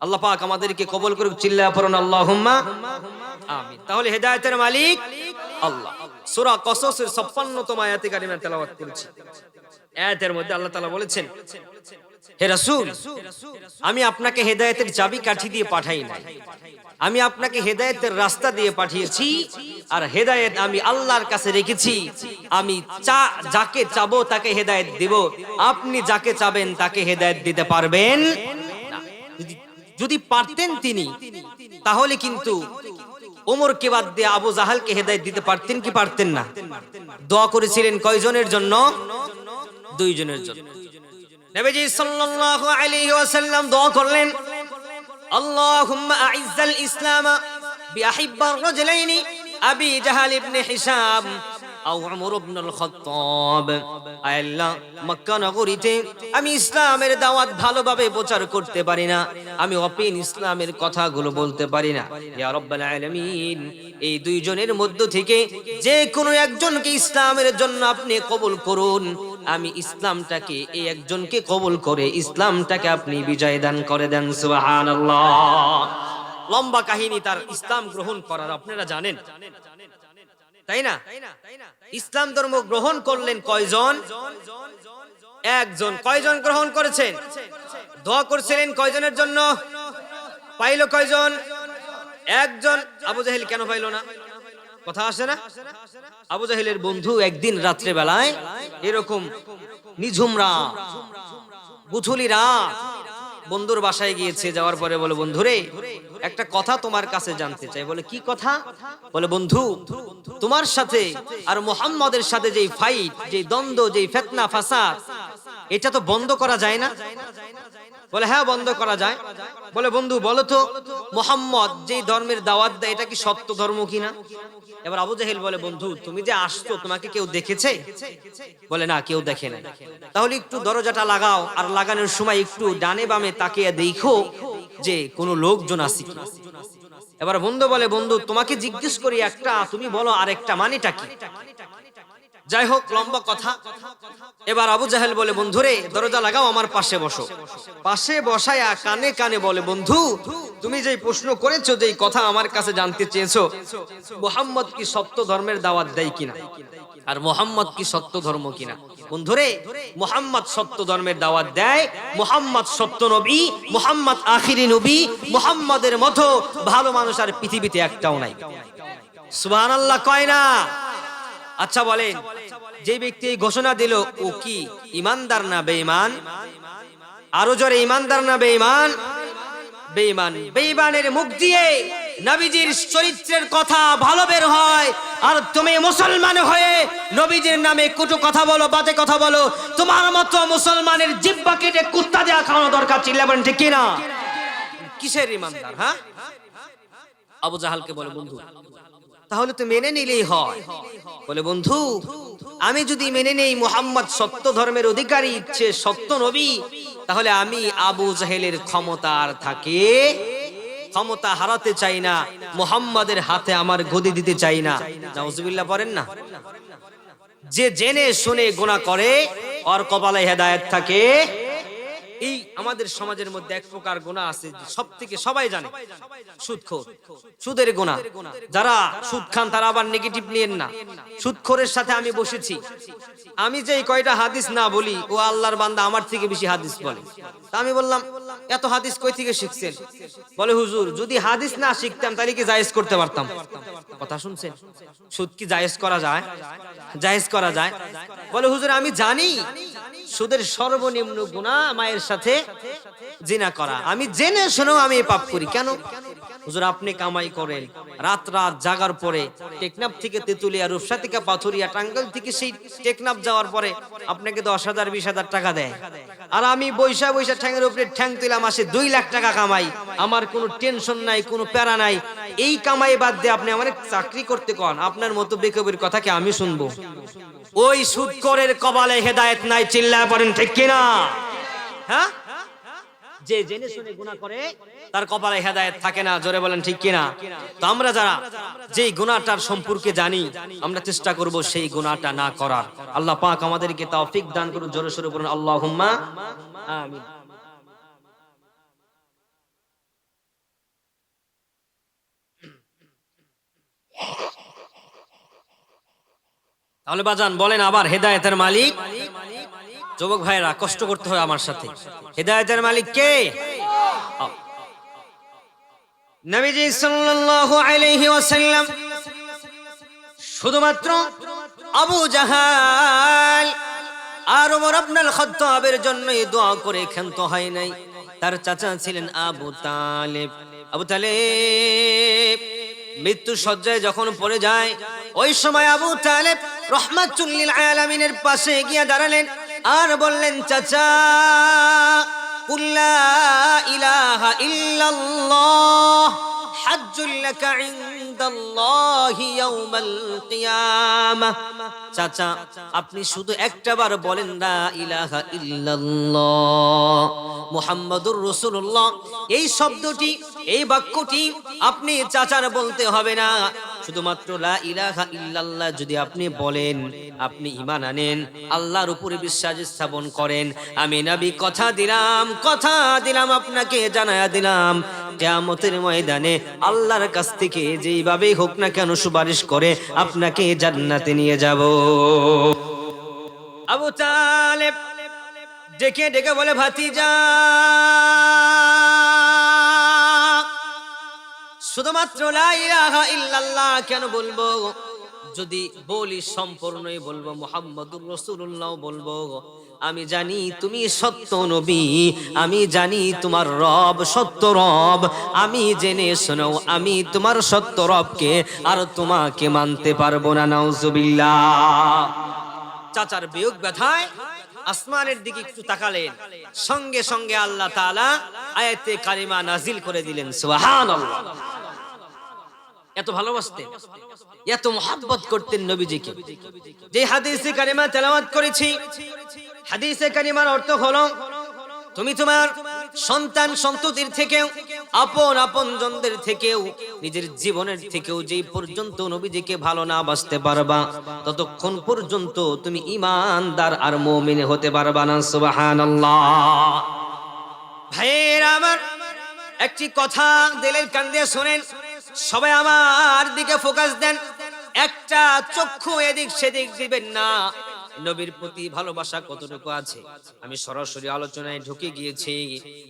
আল্লাহ পাক আমাদেরকে কবুল করুক। চিল্লায়া পড়ুন আল্লাহুম্মা আমিন। তাহলে হেদায়েতের মালিক আল্লাহ। সূরা কসসের 56তম আয়াতে কারিমা তেলাওয়াত করেছি। আয়াতের মধ্যে আল্লাহ তাআলা বলেছেন, হে রাসূল, আমি আপনাকে হেদায়েতের চাবিকাঠি দিয়ে পাঠাই নাই, আমি আপনাকে হেদায়েতের রাস্তা দিয়ে পাঠিয়েছি। আর হেদায়েত আমি আল্লাহর কাছে রেখেছি। আমি যাকে চাবো তাকে হেদায়েত দিব, আপনি যাকে চাবেন তাকে হেদায়েত দিতে পারবেন না। যদি পারতেন তিনি, তাহলে কিন্তু ওমরকে বাদ দিয়ে আবু জাহালকে হেদায়েত দিতে পারতেন কি পারতেন না? দোয়া করেছিলেন কয়জনের জন্য? 2 জনের জন্য। নবীজি সাল্লাল্লাহু আলাইহি ওয়াসাল্লাম দোয়া করলেন, আল্লাহুম্মা আইজ্জাল ইসলাম বিআহিব্বার রাজুলাইনি আবি জাহাল ইবনে হিশাম আও উমর ইবনুল খাত্তাব। আয় আল্লাহ, মক্কা নগরীতে আমি ইসলামের দাওয়াত ভালোভাবে প্রচার করতে পারি না, আমি অপিন ইসলামের কথাগুলো বলতে পারি না। ইয়া রাব্বাল আলামিন, এই 2 জনের মধ্য থেকে যে কোনো একজনকে ইসলামের জন্য আপনি কবুল করুন। আমি ইসলামটাকে এই একজনকে কবুল করে ইসলামটাকে আপনি বিজয় দান করে দেন। সুবহানাল্লাহ। লম্বা কাহিনী তার ইসলাম গ্রহণ করার, আপনারা জানেন তাই না? ইসলাম ধর্ম গ্রহণ করলেন কয়জন? একজন। কয়জন গ্রহণ করেছেন? দোয়া করছিলেন কয়জনের জন্য? পাইল কয়জন? একজন। আবু জাহেল কেন পাইল না? কথা আসে না? আবু জাহেলের বন্ধু একদিন রাত্রে বেলায় এরকম নিঝুম রাত, গুছুলি রাত, বন্ধুর বাসায় গিয়েছে। যাওয়ার পরে বলে, বন্ধুরে একটা কথা তোমার কাছে জানতে চাই। বলে কি কথা? বলে বন্ধু, তোমার সাথে আর মুহাম্মাদের সাথে যেই ফাইট, যেই দ্বন্দ্ব, যেই ফিতনা ফাসাদ, এটা তো বন্ধ করা যায় না? বলে হ্যাঁ বন্ধ করা যায়। বলে বন্ধু বলো তো, মুহাম্মদ যেই ধর্মের দাওয়াত দেয় এটা কি সত্য ধর্ম কিনা? এবার আবু জাহেল বলে, বন্ধু তুমি যে আসছো তোমাকে কেউ দেখেছে? বলে না, কেউ দেখে নাই। তাহলে একটু দরজাটা লাগাও, আর লাগানোর সময় একটু ডানে বামে তাকিয়ে দেখো যে কোনো লোকজন আছে কিনা। এবার বন্ধু বলে, বন্ধু তোমাকে জিজ্ঞেস করি একটা, তুমি বলো আরেকটা মানেটা কি? যাই হোক, লম্বা কথা। এবার আবু জাহেল বলে, বন্ধুরে দরজা লাগাও, আমার পাশে বসো। পাশে বসায়া কানে কানে বলে, বন্ধু তুমি যেই প্রশ্ন করেছো, যেই কথা আমার কাছে জানতে চেয়েছো, মুহাম্মদ কি সত্য ধর্মের দাওয়াত দেয় কিনা, আর মুহাম্মদ কি সত্য ধর্ম কিনা? বন্ধুরে মুহাম্মদ সত্য ধর্মের দাওয়াত দেয়, মুহাম্মদ সত্য নবী, মুহাম্মদ আখিরি নবী, মুহাম্মাদের মতো ভালো মানুষ আর পৃথিবীতে একটাও নাই। সুবহানাল্লাহ কয় না? আচ্ছা বলেন, যে ব্যক্তি ঘোষণা দিল ও কি ইমানদার না বেঈমান? আরো জোরে, ইমানদার না বেঈমান? বেঈমান। বেঈমানের মুখ দিয়ে নবীজির চরিত্রের কথা ভালো বের হয়, আর তুমি মুসলমান হয়ে নবীজির নামে কটু কথা বলো, বাজে কথা বলো, তোমার মতো মুসলমানের জিহ্বা কেটে কুত্তা দেয়া খাওয়ানো দরকার। চিল্লা বলেন ঠিক কিনা? কিসের ইমানদার? হ্যাঁ? আবু জাহালকে বলে, বন্ধু তাহলে তো মেনে নিলেই হয়। বলে বন্ধু আমি যদি মেনে নেই মুহাম্মদ সত্য ধর্মের অধিকারী, ইচ্ছে সত্য নবী, তাহলে আমি আবু জাহেলের ক্ষমতার থাকে ক্ষমতা হারাতে চাই না, মুহাম্মাদের হাতে আমার গদি দিতে চাই না। নাউজুবিল্লাহ পড়েন না? যে জেনে শুনে গুনাহ করে ওর কপালে হেদায়েত থাকে এই আমাদের সমাজের মধ্যে এক প্রকার গুনাহ আছে, সব থেকে সবাই জানে, সুদখোর, সুদের গুনাহ। যারা সুদ খান তারা আবার নেগেটিভ নিয়েন না। সুদখোরের সাথে আমি বসেছি, আমি যে কয়টা হাদিস না বলি ও আল্লাহর বান্দা আমার থেকে বেশি হাদিস বলে। তা আমি বললাম এত হাদিস কই থেকে শিখছেন? বলে হুজুর যদি হাদিস না শিখতাম তাহলে কি জায়েজ করতে পারতাম। কথা শুনছেন? সুদ কি জায়েজ করা যায়? জায়েজ করা যায়। বলে হুজুর আমি জানি সুদের সর্বনিম্ন গুনাহ মায়ের সাথে জিনা করা, আমি জেনে শুনেও আমি এই পাপ করি। কেন? হুজুর আপনি কামাই করেন, রাত রাত জাগার পরে টেকনাফ থেকে তেতুলিয়া, রূপসা থেকে পাথুরিয়া, টাঙ্গাইল থেকে সেই টেকনাফ যাওয়ার পরে আপনাকে 10,000 20,000 টাকা দেয়, আর আমি বৈশা বৈশা ঠ্যাংয়ের উপরে ঠ্যাং তুলে মাসে 2 লাখ টাকা কামাই, আমার কোনো টেনশন নাই, কোনো প্যারা নাই। এই কামাই বাদ দিয়ে আপনি আমার চাকরি করতে কন, আপনার মতো বেকবির কথা কি আমি শুনবো? ওই সুদখোরের কপালে হেদায়েত নাই, চিল্লায় পড়েন ঠিক কিনা? হ্যাঁ, যে জেনে শুনে গুনাহ করে তার কপালে হেদায়েত থাকে না, জোরে বলেন ঠিক কিনা? তো আমরা যারা যেই গুনাহটার সম্পর্কে জানি আমরা চেষ্টা করব সেই গুনাহটা না করার। আল্লাহ পাক আমাদেরকে তৌফিক দান করুন, জোরে সোরে বলুন আল্লাহুম্মা আমিন। তাহলে বাজান বলেন আবার, হেদায়েতের মালিক, যুবক ভাইরা কষ্ট করতে হয় আমার সাথে, হেদায়েতের মালিক কে? নবীজি সাল্লাল্লাহু আলাইহি ওয়াসাল্লাম শুধুমাত্র আবু জাহাল আর ওমর ইবনুল খাত্তাবের জন্যই দোয়া করে ক্ষান্ত হয় নাই, তার চাচা ছিলেন আবু তালেব। আবু তালেব মৃত্যু শয্যায় যখন পড়ে যায়, ওই সময় আবু তালেব রাহমাতুল লিল আলামিনের পাশে গিয়ে দাঁড়ালেন আর বললেন, চাচা কুল লা ইলাহা ইল্লাল্লাহ হাজ্জুল লাকা ইনদাল্লাহি ইয়াউমাল কিয়ামাহ। চাচা আপনি শুধু একটাবার বলেন লা ইলাহা ইল্লাল্লাহ মুহাম্মাদুর রাসূলুল্লাহ, এই শব্দটি, এই বাক্যটি আপনি চাচার বলতে হবে না, শুধুমাত্র লা ইলাহা ইল্লাল্লাহ যদি আপনি বলেন, আপনি ঈমান আনেন, আল্লাহর উপরে বিশ্বাস স্থাপন করেন, আমি নবী কথা দিলাম আপনাকে জানায়া দিলাম, কিয়ামতের ময়দানে আল্লাহর কাছ থেকে যেইভাবে হোক না কেন সুপারিশ করে আপনাকে জান্নাতে নিয়ে যাব। আবু তালেব ডেকে ডেকে বলে, ভাতিজা শুধুমাত্র লা ইলাহা ইল্লাল্লাহ কেন বলবো? যদি বলি সম্পূর্ণই বলবো, মুহাম্মাদুর রাসূলুল্লাহ বলবো। আমি জানি তুমি সত্য নবী, আমি জানি তোমার রব সত্য রব, আমি জেনে শোনাও আমি তোমার সত্য রবকে আর তোমাকে মানতে পারবো না। নাউজুবিল্লাহ। চাচার বিয়োগ ব্যথায় আসমানের দিকে একটু তাকালেন, সঙ্গে সঙ্গে আল্লাহ তাআলা আয়াতে কারিমা নাজিল করে দিলেন, সুবহানাল্লাহ। এত ভালোবাসতেন, এত মুহাব্বত করতেন নবীজিকে। যে হাদিসে কারিমা তেলাওয়াত করেছি, হাদিসে কারিমার অর্থ হলো তুমি তোমার সন্তান সন্ততির থেকেও, আপন জনদের থেকেও, নিজের জীবনের থেকেও যেই পর্যন্ত নবীজিকে ভালো না বাসতে পারবা ততক্ষণ পর্যন্ত তুমি ঈমানদার আর মুমিন হতে পারবা না। সুবহানাল্লাহ। ভাইয়েরা আমার, একটি কথা দিলের কান দিয়ে শুনেন, সবাই আমার দিকে ফোকাস দেন, একটা চক্ষু এদিক সেদিক দিবেন না। নবীর প্রতি ভালোবাসা কতটুকু আছে আমি সরাসরি আলোচনায় ঢুকে গিয়েছি।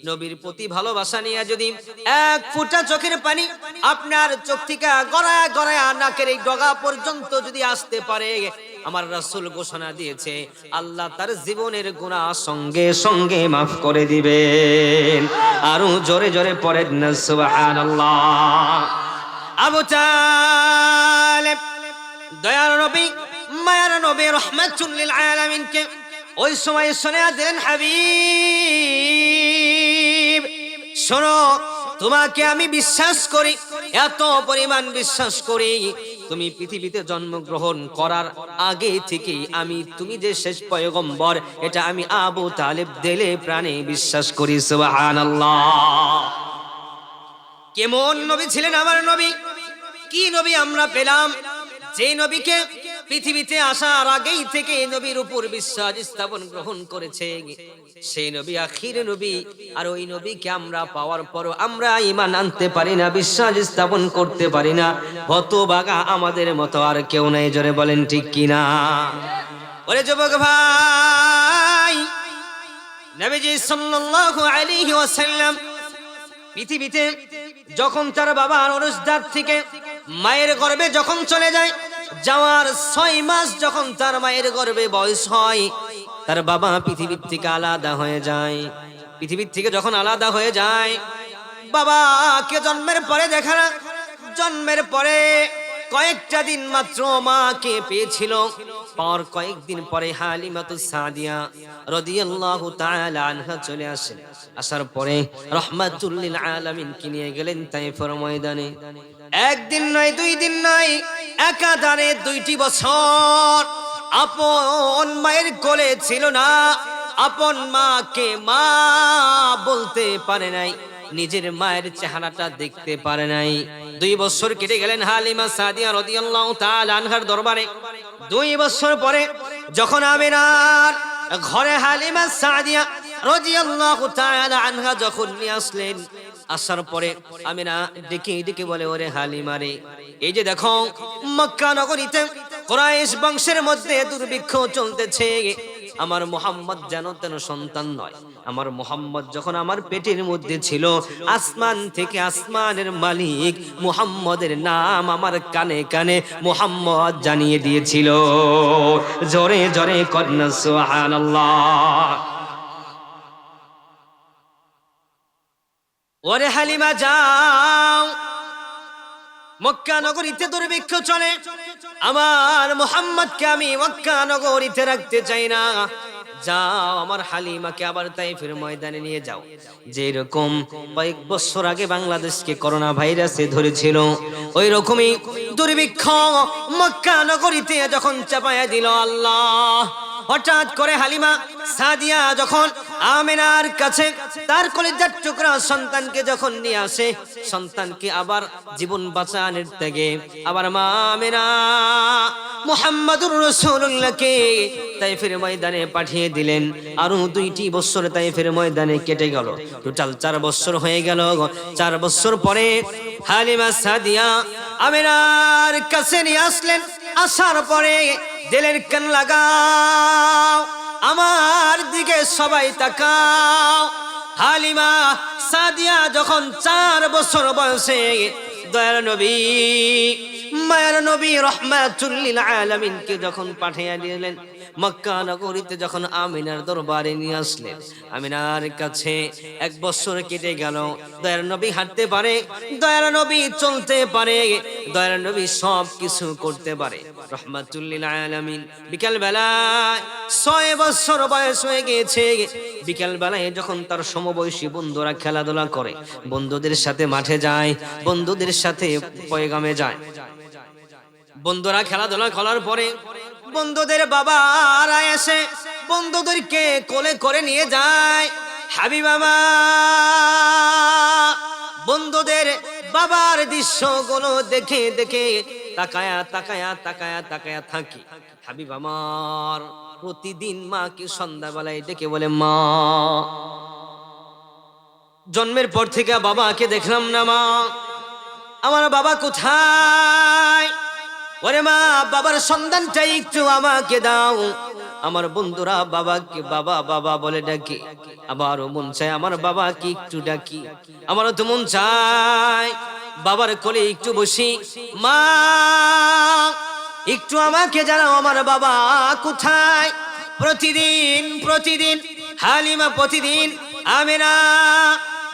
নবীর প্রতি ভালোবাসা নিয়ে যদি এক ফোঁটা চোখের পানি আপনার চোখ থেকে গড়ায় গড়ায় নাকের এই ডগা পর্যন্ত যদি আসতে পারে, আমার রাসূল ঘোষণা দিয়েছে আল্লাহ তার জীবনের গুনাহ সঙ্গে সঙ্গে মাফ করে দিবেন। আরো জোরে জোরে পড়েন না সুবহানাল্লাহ। আবু তালেব দয়ার নবী, মায়ার নবী, রাহমাতুল লিল আলামিনকে ওই সময় শোনা দিলেন, হাবিব শোনো, তোমাকে আমি বিশ্বাস করি, এত পরিমাণ বিশ্বাস করি, তুমি পৃথিবীতে জন্মগ্রহণ করার আগে থেকেই তুমি যে শেষ পয়গম্বর এটা আমি আবু তালেব দিলে প্রাণে বিশ্বাস করি। সুবহানাল্লাহ। কেমন নবী ছিলেন আমার নবী? কি নবী আমরা পেলাম, যে নবীকে পৃথিবীতে আসার আগেই থেকে নবীর উপর বিশ্বাস স্থাপন গ্রহণ করেছে, সেই নবী আখির নবী। আর ওই নবীকে আমরা পাওয়ার পরও আমরা ঈমান আনতে পারি না, বিশ্বাস স্থাপন করতে পারি না। হতভাগা আমাদের মতো আর কেউ নাই, জোরে বলেন ঠিক কিনা? ওরে যুবক ভাই, নবীজি সাল্লাল্লাহু আলাইহি ওয়াসাল্লাম পৃথিবীতে যখন তার বাবার অনুজদার থেকে মায়ের গর্ভে যখন চলে যায়, যাওয়ার 6 মাস যখন তার মায়ের গর্ভে বয়স হয়, তার বাবা পৃথিবীর থেকে আলাদা হয়ে যায়। পৃথিবীর থেকে যখন আলাদা হয়ে যায়, বাবাকে জন্মের পরে দেখা না, জন্মের পরে কয়েকটা দিন মাত্র মাকে পেয়েছিল। পর কয়েকদিন পরে হালিমাতুস সাদিয়া রাদিয়াল্লাহু তাআলা আনহা চলে আসেন। আসার পরে রাহমাতুল লিল আলামিন কে নিয়ে গেলেন তায়েফের ময়দানে। একদিন নয়, 2 দিন নয়, একাধারে 2টি বছর আপন মায়ের কোলে ছিল না। আপন মাকে মা বলতে পারে নাই, নিজের মায়ের চেহারাটা দেখতে পারে নাই। 2 বছর কেটে গেলেন হালিমা সাদিয়া রাদিয়াল্লাহু তাআলা আনহার দরবারে। 2 বছর পরে যখন আমিনার ঘরে হালিমা সাদিয়া রাদিয়াল্লাহু তাআলা আনহা যখন নিয়ে আসলেন, আসার পরে আমিনা ডেকে ডেকে বলে, ওরে হালিমা রে, এই যে দেখো মক্কা নগরীতে কুরাইশ বংশের মধ্যে দুর্ভিক্ষ চলতেছে। আমার মুহাম্মদ যেন তেন সন্তান নয়। আমার মুহাম্মদ যখন আমার পেটের মধ্যে ছিল, আসমান থেকে আসমানের মালিক মুহাম্মদের নাম আমার কানে কানে মুহাম্মদ জানিয়ে দিয়েছিল। জোরে জোরে কন্যা সুবহানাল্লাহ। ওরে হালিমা যাও, মক্কা নগরীতে দুর্ভিক্ষ চলে, আমার মুহাম্মদকে আমি মক্কা নগরীতে রাখতে চাই না। যাও আমার হালিমাকে আবার তাইফের ময়দানে নিয়ে যাও। যেরকম কয়েক বছর আগে বাংলাদেশকে করোনা ভাইরাসে ধরেছিল, ওই রকমই দুর্ভিক্ষ মক্কা নগরীতে যখন চাপায়া দিল আল্লাহ, হঠাৎ করে হালিমা সাদিয়া যখন আমিনার কাছে তার কলিজার টুকরা সন্তানকে যখন নিয়ে আসে, সন্তানকে আবার জীবন বাঁচানোর ত্যাগে আবার মা আমিনা মুহাম্মাদুর রাসূলুল্লাহকে তাইফের ময়দানে পাঠিয়ে দিলেন। আরো 2টি বছর তাইফের ময়দানে কেটে গেল, টোটাল 4 বছর হয়ে গেল। 4 বছর পরে হালিমা সাদিয়া আমিনার কাছে নিয়ে আসলেন। আসার পরে দিলের কান লাগাও, আমার দিকে সবাই তাকাও। হালিমা সাদিয়া যখন 4 বছর বয়সে দয়ার নবী মায়ের নবী রাহমাতুল লিল আলামিন কে যখন পাঠিয়ে দিলেন মক্কা নগরীতে, যখন আমিনার দরবারে নিয়ে আসলেন, আমিনার কাছে 1 বছর কেটে গেল। দয়ার নবী হাঁটতে পারে, দয়ার নবী চলতে পারে, দয়ার নবী সব কিছু করতে পারে রাহমাতুল লিল আলামিন। বিকাল বেলায় 6 বছর বয়স হয়ে গিয়েছে। বিকাল বেলায় যখন তার সমবয়সী বন্ধুরা খেলাধুলা করে, বন্ধুদের সাথে মাঠে যায়, বন্ধুদের সাথে পয়গামে যায়, বন্ধুরা খেলাধুলা করার পরে বন্ধুদের বাবারা এসে বন্ধুদেরকে কোলে করে নিয়ে যায়। হাবিব আমার বন্ধুদের বাবার দৃশ্যগুলো দেখে দেখে তাকায়া তাকায়া তাকায়া তাকায়া থাকি। হাবিব আমার প্রতিদিন মাকে সন্ধ্যাবেলায় ডেকে বলে, মা, জন্মের পর থেকে বাবাকে দেখলাম না, মা, আমার বাবা কোথায়? ওরে মা, বাবার সন্ধানটা একটু আমাকে দাও। আমার বন্ধুরা বাবাকে বাবা বাবা বলে ডাকে, আবারও মন চায় আমার বাবাকে একটু ডাকি, আমারও তো মন চায় বাবার কোলে একটু বসি। মা, একটু আমাকে জানাও আমার বাবা কোথায়? প্রতিদিন প্রতিদিন হালিমা প্রতিদিন আমিনা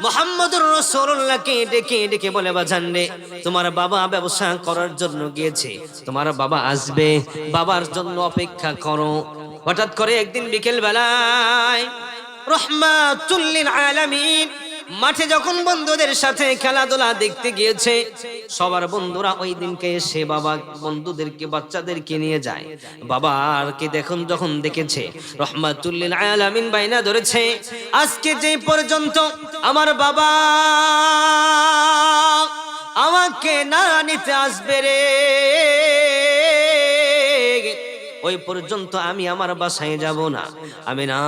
মুহাম্মদুর রাসূলুল্লাহকে ডেকে ডেকে বলে, বাজান রে, তোমার বাবা ব্যবসা করার জন্য গিয়েছে, তোমার বাবা আসবে, বাবার জন্য অপেক্ষা করো। হঠাৎ করে একদিন বিকেল বেলায় রাহমাতুল লিল আলামিন মাঠে যখন বন্ধুদের সাথে খেলাধুলা দেখতে গিয়েছে, সবার বন্ধুরা ওই দিনকে এসে বাবা বন্ধুদেরকে বাচ্চাদেরকে নিয়ে যায়। বাবাকে দেখুন যখন দেখেছে, রাহমাতুল লিল আলামিন বাইনা ধরেছে, আজকে যে পর্যন্ত আমার বাবা আমাকে না নিতে আসবে রে, ওই পর্যন্ত আমি আমার বাসায় যাব না। আমি না,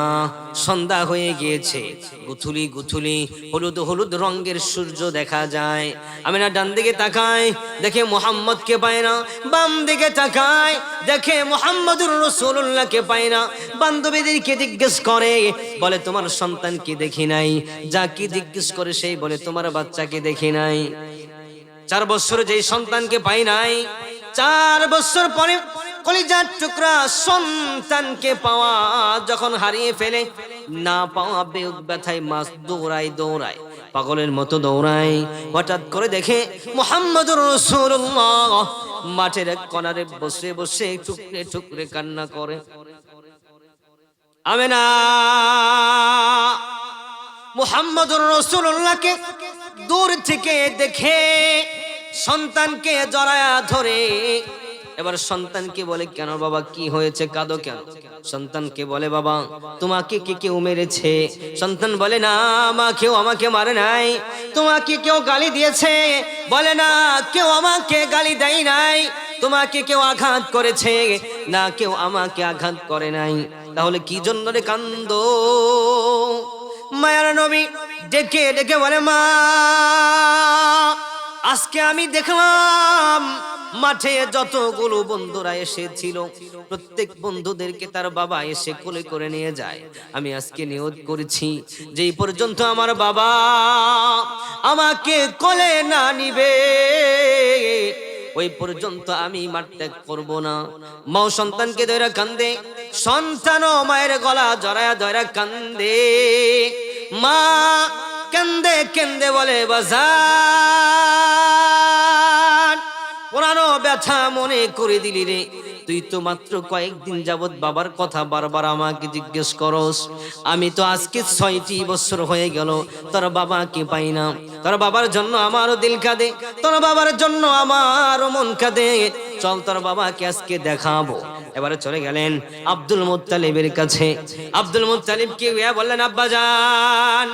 সন্ধ্যা হয়ে গিয়েছে, গুথুলি গুথুলি হলুদ হলুদ রঙের সূর্য দেখা যায়। আমি না ডান দিকে তাকাই, দেখে মুহাম্মদকে পায় না, বাম দিকে তাকাই, দেখে মুহাম্মদুর রাসূলুল্লাহকে পায় না। বান্ধবীদেরকে জিজ্ঞেস করে, বলে তোমার সন্তানকে দেখি নাই। যাকে জিজ্ঞেস করে সেই বলে তোমার বাচ্চাকে দেখি নাই। 4 বছর যেই সন্তানকে পাই নাই, 4 বছর পরে কলিজার টুকরা সন্তানকে পাওয়া যখন হারিয়ে ফেলে, না পাওয়া বেগ ব্যথায় মাছ দৌড়ায় দৌড়ায়, পাগলের মতো দৌড়ায়। হঠাৎ করে দেখে মুহাম্মদুর রাসূলুল্লাহ মাঠের এক কোণারে বসে বসে টুকরে টুকরে কান্না করে। আমেনা মুহাম্মদুর রাসূলুল্লাহকে দূর থেকে দেখে সন্তানকে জড়ায়া ধরে। এবার সন্তানকে বলে, কেন বাবা, কি হয়েছে, কাঁদো কেন? সন্তানকে বলে, বাবা তোমাকে কি কেউ মেরেছে? সন্তান বলে, না মা, কেউ আমাকে মারে নাই। তোমাকে কেউ গালি দিয়েছে? বলে, না, কেউ আমাকে গালি দেয় নাই। তোমাকে কেউ আঘাত করেছে? না, কেউ আমাকে আঘাত করে নাই। তাহলে কি জন্য রে কান্দো? মায়ার নবী ডেকে ডেকে বলে, মা আজকে আমি দেখলাম মাঠে যতগুলো বন্ধুরা এসেছিল প্রত্যেক বন্ধুদেরকে তার বাবা এসে কোলে করে নিয়ে যায়। আমি আজকে নিয়ত করেছি যে এই পর্যন্ত আমার বাবা আমাকে কোলে না নিবে ওই পর্যন্ত আমি মাঠ ত্যাগ করবো না। মা সন্তানকে ধরে কান্দে, সন্তানও মায়ের গলা জড়ায়া ধরে কান্দে। মা কান্দে কান্দে বলে, বাজার পুরানো ব্যথা মনে করে দিলি রে। তুই তো মাত্র কয়েকদিন যাবত বাবার কথা বারবার আমাকে জিজ্ঞেস করস। আমি তো আজকে 6টি বছর হয়ে গেল তোর বাবাকে পাই না। তোর বাবার জন্য আমারও দিল কাঁদে, তোর বাবার জন্য আমারও মন কাঁদে। চল তোর বাবাকে আজকে দেখাবো। এবারে চলে গেলেন আব্দুল মুত্তালিবের কাছে। আব্দুল মুত্তালিবকে বললেন, আব্বাজান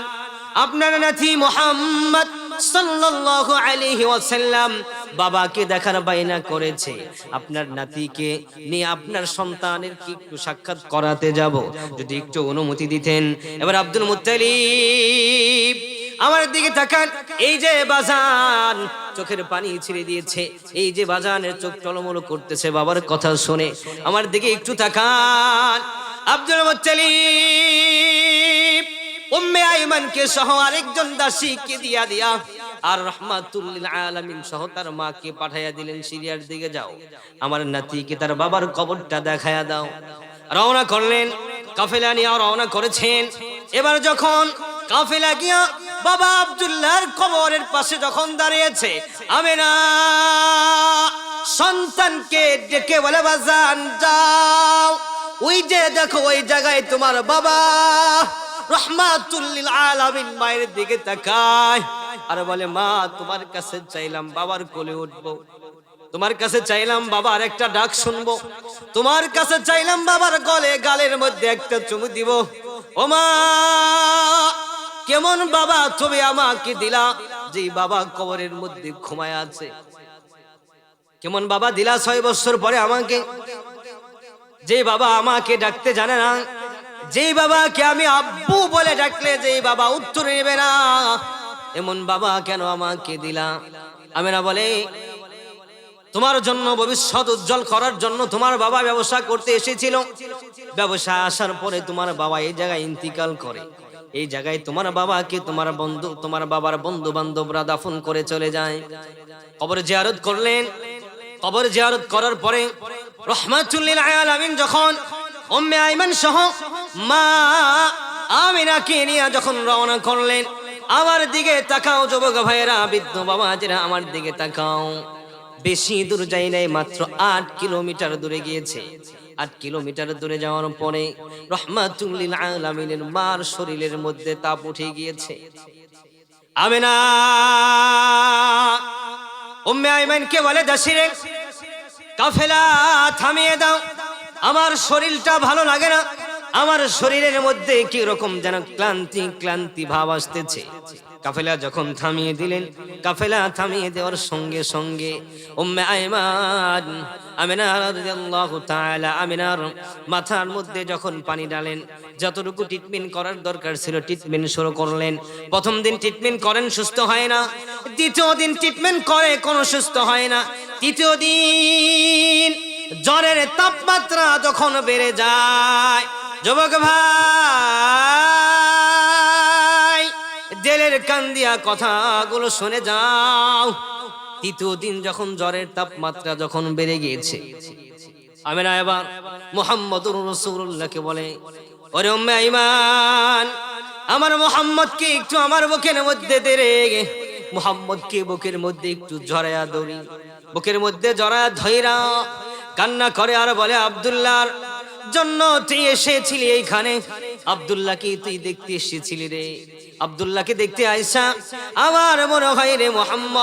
আপনার নাতি মুহাম্মদ সাল্লাল্লাহু আলাইহি ওয়াসাল্লাম বাবাকে দেখার বায়না করেছে। আপনার নাতিকে নিয়ে আপনার সন্তানের কি একটু সাক্ষাৎ করাতে যাব, যদি একটু অনুমতি দিতেন। এবার আব্দুল মুত্তালিব আমার দিকে তাকান, এই যে বাজান চোখের পানি ছেড়ে দিয়েছে, এই যে বাজানের চোখ টলমল করতেছে বাবার কথা শুনে, আমার দিকে একটু তাকান। আব্দুল মুত্তালিব উম্মে আইমানকে সহ আরেকজন দাসীকে দিয়া আর রাহমাতুল লিল আলামিন সহ তার মাকে পাঠাইয়া দিলেন, সিরিয়ার দিকে যাও, আমার নাতিকে তার বাবার কবরটা দেখায়া দাও। রওনা করলেন, কাফেলা নিয়ে রওনা করেছেন। এবার যখন কাফেলা গিয়া বাবা আব্দুল্লাহর কবরের পাশে যখন দাঁড়িয়েছে, আমেনা সন্তানকে ডেকে বলে, বাজান যাও, ওই যে দেখো ওই জায়গায় তোমার বাবা। রাহমাতুল লিল আলামিন মায়ের দিকে তাকায় আর বলে, মা তোমার কাছে চাইলাম বাবার কোলে উঠবো, তোমার কাছে চাইলাম বাবার একটা ডাক শুনবো, তোমার কাছে চাইলাম বাবার গলে গালের মধ্যে একটা চুমু দিব। ও মা, কেমন বাবা তুমি আমাকে দিলা, যে বাবা কবরের মধ্যে ঘুমায় আছে। কেমন বাবা দিলা 6 বছর পরে আমাকে, যে বাবা আমাকে ডাকতে জানে না, যে বাবাকে আমি আব্বু বলে ডাকলে যে বাবা উত্তর নেবে না, এমন বাবা কেন আমাকে দিলা? আমেনা বলে, তোমার জন্য ভবিষ্যৎ উজ্জ্বল করার জন্য তোমার বাবা ব্যবসা করতে এসেছিল। ব্যবসা আসার পরে তোমার বাবা এই জায়গায় ইন্তিকাল করে। এই জায়গায় তোমার বাবাকে তোমার বাবার বন্ধু বান্ধবরা দাফন করে চলে যায়। কবর জিয়ারত করলেন। কবর জিয়ারত করার পরে রাহমাতুল লিল আলামিন যখন উম্মে আইমান সহ মা আমিনাকে নিয়ে যখন রওনা করলেন, আমার দিকে তাকাও যুবক ভাইয়েরা, বৃদ্ধ বাবাজিরা আমার দিকে তাকাও। বেশি দূর যাই নাই, মাত্র 8 কিলোমিটার দূরে গিয়েছে। 8 কিলোমিটার দূরে যাওয়ার পরে রাহমাতুল লিল আলামিনের মার শরীরের মধ্যে তাপ উঠে গিয়েছে। আমিনা উম্মে আইমানকে বলে, দাসীরে কাফেলা থামিয়ে দাও, আমার শরীরটা ভালো লাগে না, আমার শরীরের মধ্যে কি রকম যেন ক্লান্তি ক্লান্তি ভাব আসতেছে। কাফেলা যখন থামিয়ে দিলেন, কাফেলা থামিয়ে দেওয়ার সঙ্গে সঙ্গে উম্মে আইমান আমিনা রাদিয়াল্লাহু তাআলা আমিনার মাথার মধ্যে যখন পানি ডালেন, যতটুকু ট্রিটমেন্ট করার দরকার ছিল ট্রিটমেন্ট শুরু করলেন। প্রথম দিন ট্রিটমেন্ট করেন, সুস্থ হয় না। দ্বিতীয় দিন ট্রিটমেন্ট করে, কোনো সুস্থ হয় না। তৃতীয় দিন জ্বরের তাপমাত্রা যখন বেড়ে যায়, যুবক ভাই জেলের কান দিয়া কথাগুলো শুনে যাও। তৃতীয় দিন যখন জ্বরের তাপমাত্রা যখন বেড়ে গিয়েছে, আমিনা এবার মুহাম্মদুর রাসূলুল্লাহকে বলে, ওরে উম্মে আইমান, আমার মুহাম্মদকে একটু আমার বুকের মধ্যে দে রে। মুহাম্মদকে বুকের মধ্যে একটু জড়ায়া ধরি। বুকের মধ্যে জড়ায়া ধইরা কান্না করে আর বলে, আব্দুল্লাহর জন্য তুই এসেছিলি এইখানে, আব্দুল্লাহকে তুই দেখতে এসেছিলি রে। আব্দুল্লাহকে দেখতে আইসা আমার মনে হয় রে মুহাম্মদ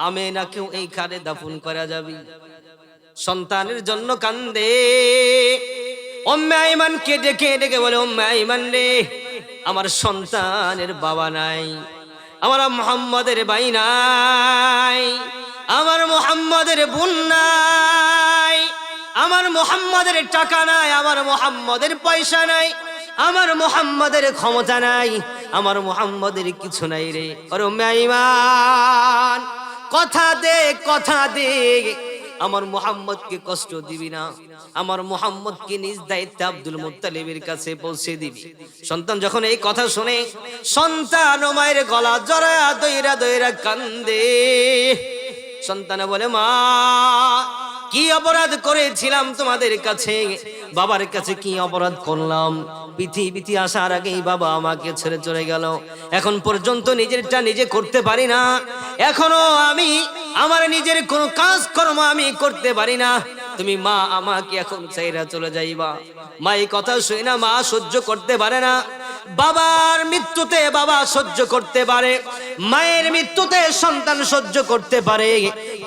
আমিনাকেও এইখানে দাফন করা যাবে। সন্তানের জন্য কান্দে। উম্মে আইমানকে ডেকে ডেকে বলে, উম্মে আইমান রে, আমার সন্তানের বাবা নাই, আমার মুহাম্মদের ভাই নাই, আমার মুহাম্মদের বোন নাই, আমার মুহাম্মদের টাকা নাই, আমার মুহাম্মদের পয়সা নাই, আমার মুহাম্মদের ক্ষমতা নাই, আমার মুহাম্মদের কিছু নাই রে। ওরে উম্মে আইমান, কথা দে, কথা দে, আমার মুহাম্মদকে কষ্ট দিবি না, আমার মুহাম্মদকে নিজ দায়িত্বে আব্দুল মুত্তালিবের কাছে পৌঁছে দিবি। সন্তান যখন এই কথা শুনে, সন্তান ও মায়ের গলা জড়ায়া দইরা দইরা কান্দে। সন্তান বলে, মা কি অপরাধ করেছিলাম তোমাদের কাছে, বাবার কাছে কি অপরাধ করলাম? পৃথিবীতে আসার আগেই বাবা আমাকে ছেড়ে চলে গেল, এখন পর্যন্ত নিজেরটা নিজে করতে পারি না, এখনো আমি আমার নিজের কোনো কাজ কর্ম আমি করতে পারি না, তুমি মা আমাকে এখন চাইরা চলে যাইবা। মা এই কথা শুনে না, মা সহ্য করতে পারে না। বাবার মৃত্যুতে বাবা সহ্য করতে পারে, মায়ের মৃত্যুতে সন্তান সহ্য করতে পারে,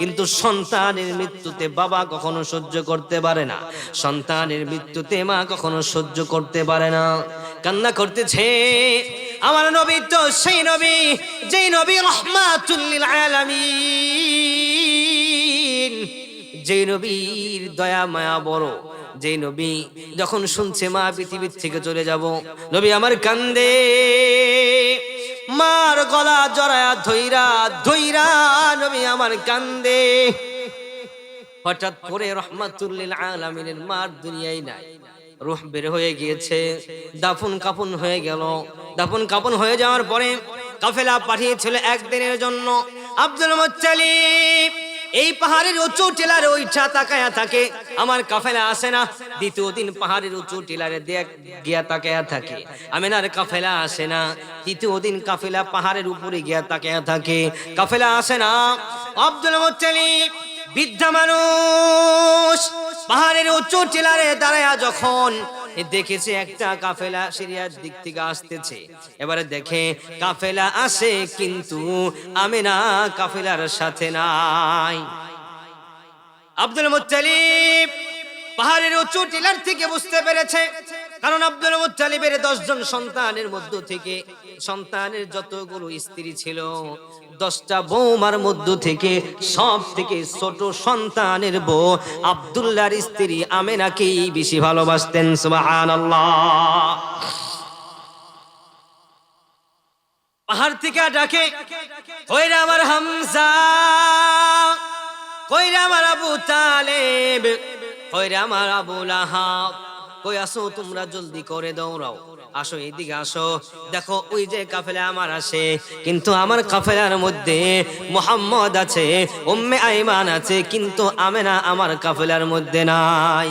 কিন্তু সন্তানের মৃত্যুতে বাবা কখনো সহ্য করতে পারে না, সন্তানের মৃত্যুতে মা কখনো সহ্য করতে পারে না। কান্না করতেছে। আমার নবী তো সেই নবী, যেই নবী রাহমাতুল লিল আলামিন, যেই নবীর দয়া মায়া বড়, যেই নবী যখন শুনছে মা পৃথিবীর থেকে চলে যাব, নবী আমার কান্দে, মার গলা জড়ায়া ধইরা ধইরা নবী আমার কান্দে। হঠাৎ করে রাহমাতুল লিল আলামিনের মার দুনিয়ায় নাই, রূহ বের হয়ে গিয়েছে, দাফন কাফন হয়ে গেল। দাফন কাফন হয়ে যাওয়ার পরে কাফেলা পাঠিয়েছিল একদিনের জন্য। আব্দুল মুত্তালিব এই পাহাড়ের উঁচু টিলারে ওইটা তাকায়া থাকে, আমার কাফেলা আসে না। দ্বিতীয় দিন পাহাড়ের উঁচু টিলারে গিয়া তাকায়া থাকে, আমিনার কাফেলা আসে না। তৃতীয় দিন কাফেলা পাহাড়ের উপরে গিয়া তাকায়া থাকে, কাফেলা আসে না। আব্দুল মুত্তালিব বৃদ্ধা মানুষ পাহাড়ের উঁচু টিলারে দাঁড়ায়া যখন দেখেছে একটা কাফেলা সিরিয়ার দিক থেকে আসতেছে, এবারে দেখে কাফেলা আসে কিন্তু আমিনা কাফেলার সাথে নাই। আব্দুল মুত্তালিব পাহাড়ের উঁচু টিলার থেকে বুঝতে পেরেছে, কারণ আব্দুল মুত্তালিবের 10 জন সন্তানের মধ্য থেকে সন্তানের যতগুলো স্ত্রী ছিল, 10টা বৌমার মধ্য থেকে সব থেকে ছোট সন্তানের বউ আব্দুল্লাহর স্ত্রী আমিনাকেই বেশি ভালোবাসতেন। সুবহানাল্লাহ। পাহাড় থেকে ডাকে, কইরা আমার হামজা, কইরা আমার আবু তালেব, কইরা আমার আবু লাহাব, কই আসো তোমরা, জলদি করে দৌড়াও, আসো এদিকে আসো। দেখো ওই যে কাফেলা আমার আসে, কিন্তু আমার কাফেলার মধ্যে মুহাম্মদ আছে, উম্মে আইমান আছে, কিন্তু আমিনা আমার কাফেলার মধ্যে নাই।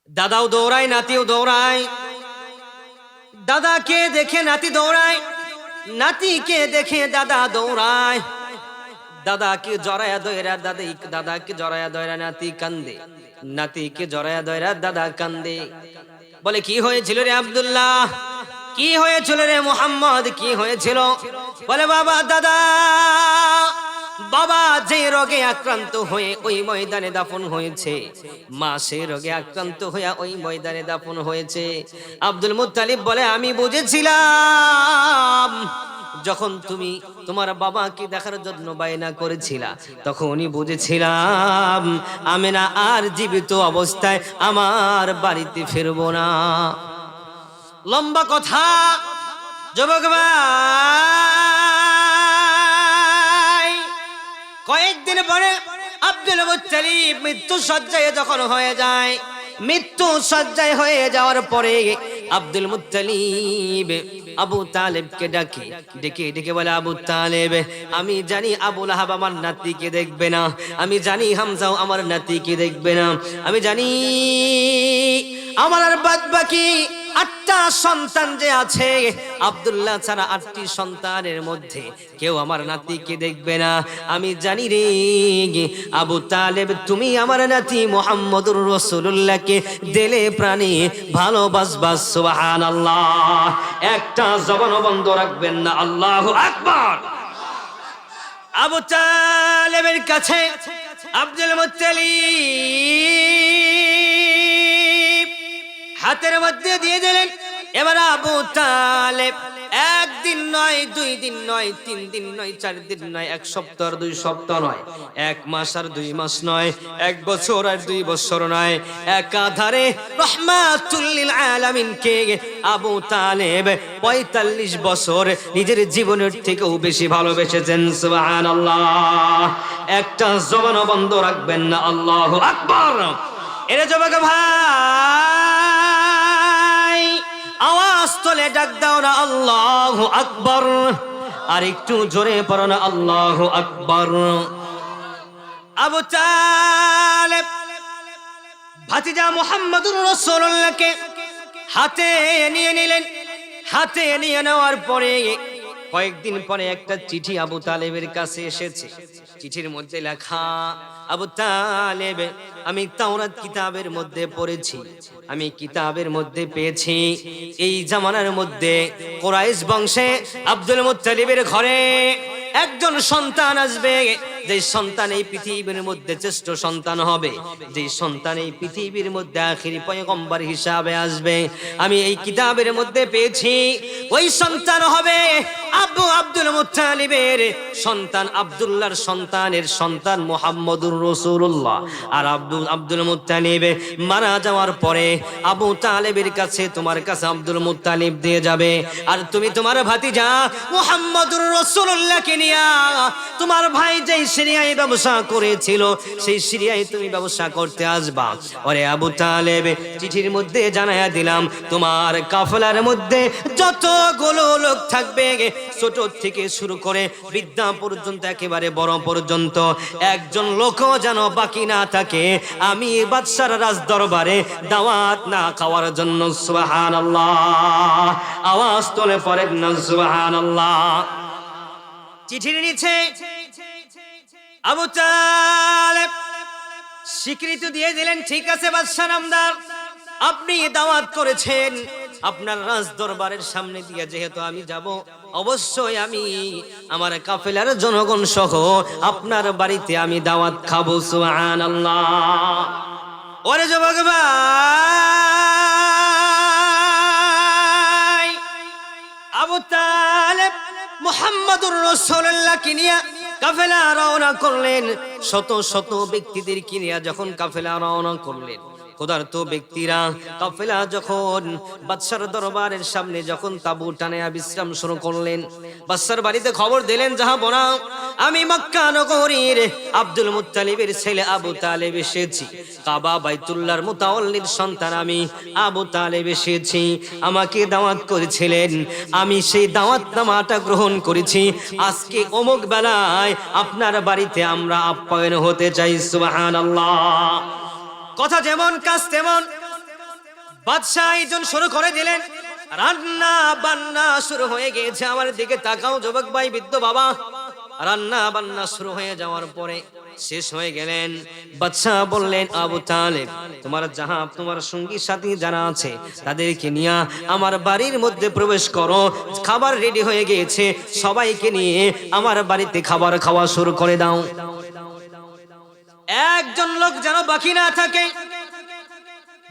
দাদাও দৌড়ায়, নাতিও দৌড়ায়। দাদাকে দেখে নাতি দৌড়ায়, নাতিকে দেখে দাদা দৌড়ায়। দাদাকে জড়ায়া দয়রা দাদাকে জড়ায়া দয়রা নাতি কান্দে, নাতিকে জড়ায়া দয়রা দাদা কান্দে। বলে, কি হয়েছিল রে আব্দুল্লাহ, কি হয়েছিল রে মুহাম্মদ, কি হয়েছিল? বলে, বাবা দাদা বাবা যে রোগে আক্রান্ত হয়ে ওই ময়দানে দাফন হয়েছে, মা সে রোগে আক্রান্ত হয়ে ওই ময়দানে দাফন হয়েছে। আব্দুল মুত্তালিব বলে আমি বুঝেছিলাম যখন তুমি তোমার বাবাকে দেখার জন্য বায়না করেছিলা, তখন উনি বুঝেছিলাম আমি না আর জীবিত অবস্থায় আমার বাড়িতে ফিরবো না। লম্বা কথা যুবক ভাই, কয়েকদিন পরে আব্দুল মুত্তালিব মৃত্যু শয্যায় যখন হয়ে যায়, মৃত্যু শয্যায় হয়ে যাওয়ার পরে আব্দুল মুত্তালিব আবু তালেবকে ডাকে, ডেকে ডেকে বলে আবু তালেব, আমি জানি আবু লাহাব আমার নাতিকে দেখবে না, আমি জানি হামজাও আমার নাতিকে দেখবে না, আমি জানি আমার আর বাদ বাকি 8টা সন্তান যে আছে, আব্দুল্লাহ ছাড়া 8টি সন্তানের মধ্যে কেউ আমার নাতিকে দেখবে না। আমি জানি রে আবু তালেব, তুমি আমার নাতি মুহাম্মদুর রাসূলুল্লাহকে দিলে প্রাণে ভালোবাসবা। সুবহানাল্লাহ, একটা জবানও বন্ধ রাখবেন না। আল্লাহু আকবার। আবু তালেবের কাছে আব্দুল মুত্তালিব হাতের মধ্যে দিয়ে দিলেন। এবার আবু তালেব 1 দিন নয়, 2 দিন নয়, 3 দিন নয়, 4 দিন নয়, 1 সপ্তাহ আর 2 সপ্তাহ নয়, 1 মাস আর 2 মাস নয়, 1 বছর আর 2 বছর নয়, একাধারে রহমাতুল লিল আলামিনকে আবু তালেব 45 বছর নিজের জীবনের থেকেও বেশি ভালোবেসেছেন। সুবহানাল্লাহ, একটা জবানও বন্ধ রাখবেন না। আল্লাহু আকবার। এরে যুবক ভাই, আওয়াজ তোলে ডাক দাও না আল্লাহু আকবার। আর একটু জোরে পড়ো না আল্লাহু আকবার। আবু তালেব ভাতিজা মুহাম্মদুর রাসূলুল্লাহকে হাতে নিয়ে নিলেন। হাতে নিয়ে নেওয়ার পরে কয়েকদিন পরে একটা চিঠি আবু তালেবের কাছে এসেছে। চিঠির মধ্যে লেখা, আবু তালেব, আমি তাওরাত কিতাবের মধ্যে পড়েছি, আমি কিতাবের মধ্যে পেয়েছি এই জামানার মধ্যে কুরাইশ বংশে আব্দুল মুত্তালিবের ঘরে একজন সন্তান আসবে, যে সন্তান এই পৃথিবীর মধ্যে শ্রেষ্ঠ সন্তান হবে, যে সন্তান এই পৃথিবীর মধ্যে আখিরি পয়গম্বর হিসাবে আসবে। আমি এই কিতাবের মধ্যে পেয়েছি ওই সন্তান হবে আব্দুল মুত্তালিবের সন্তান, আব্দুল্লাহর সন্তানের সন্তান মুহাম্মদুর রাসূলুল্লাহ। আর আব্দুল মুত্তালিব মারা যাওয়ার পরে আবু তালেবের কাছে, তোমার কাছে আব্দুল মুত্তালিব দিয়ে যাবে, আর তুমি তোমার ভাতিজা মুহাম্মদুর রাসূলুল্লাহকে নিয়া তোমার ভাই যেই সিরিয়ায় ব্যবসা করেছিল সেই সিরিয়ায় তুমি ব্যবসা করতে আসবা। ওরে আবু তালেব, চিঠির মধ্যে জানায়া দিলাম তোমার কাফেলার মধ্যে যতগুলো লোক থাকবে, ছোট থেকে শুরু করে বৃদ্ধা পর্যন্ত, একেবারে বড় পর্যন্ত, একজন লোকও যেন বাকি না থাকে আমি বাদশার রাজ দরবারে দাওয়াত না খাওয়ার জন্য। সুবহানাল্লাহ, আওয়াজ তোলে পড়েন না সুবহানাল্লাহ। চিঠির নিচে আবু তালেব স্বীকৃতি দিয়ে দিলেন, ঠিক আছে বাদশা নামদার, আপনি দাওয়াত করেছেন, আপনার রাজ দরবারের সামনে দিয়ে যেহেতু আমি যাব, অবশ্যই আমি আমার কাফেলার জনগণ সহ আপনার বাড়িতে আমি দাওয়াত খাবো। সুবহানাল্লাহ। ওরে যুবক ভাই, আবু তালেব মুহাম্মদুর রাসূলুল্লাহকে নিয়ে কাফেলা রওনা করলেন। শত শত ব্যক্তিদের নিয়ে যখন কাফেলা রওনা করলেন, ক্ষুধার্ত ব্যক্তিরা কাফেলা যখন বাদশার দরবারের সামনে যখন তাবু টানিয়া বিশ্রাম শুরু করলেন, বাদশার বাড়িতে খবর দিলেন, যাহা বনা আমি মক্কা নগরীর আব্দুল মুত্তালিবের ছেলে আবু তালেব এসেছি, কাবা বাইতুল্লাহর মুতাওয়াল্লির সন্তান আমি আবু তালেব এসেছি, আমাকে দাওয়াত করেছিলেন, আমি সেই দাওয়াতনামাটা গ্রহণ করেছি, আজকে অমুক বেলায় আপনার বাড়িতে আমরা আপ্যায়ন হতে চাই। সুবহানাল্লাহ। কথা যেমন কাজ তেমন, বাদশা আয়োজন শুরু করে দিলেন, রান্না বান্না শুরু হয়ে গিয়েছে। আমার দিকে তাকাও যুবক ভাই, বৃদ্ধ বাবা, রান্না বান্না শুরু হয়ে যাওয়ার পরে শেষ হয়ে গেলেন। বাদশা বললেন, আবু তালেব, তোমার সঙ্গী সাথী যারা আছে তাদেরকে নিয়ে আমার বাড়ির মধ্যে প্রবেশ করো, খাবার রেডি হয়ে গিয়েছে, সবাইকে নিয়ে আমার বাড়িতে খাবার খাওয়া শুরু করে দাও। একজন লোক যেন বাকি না থাকে,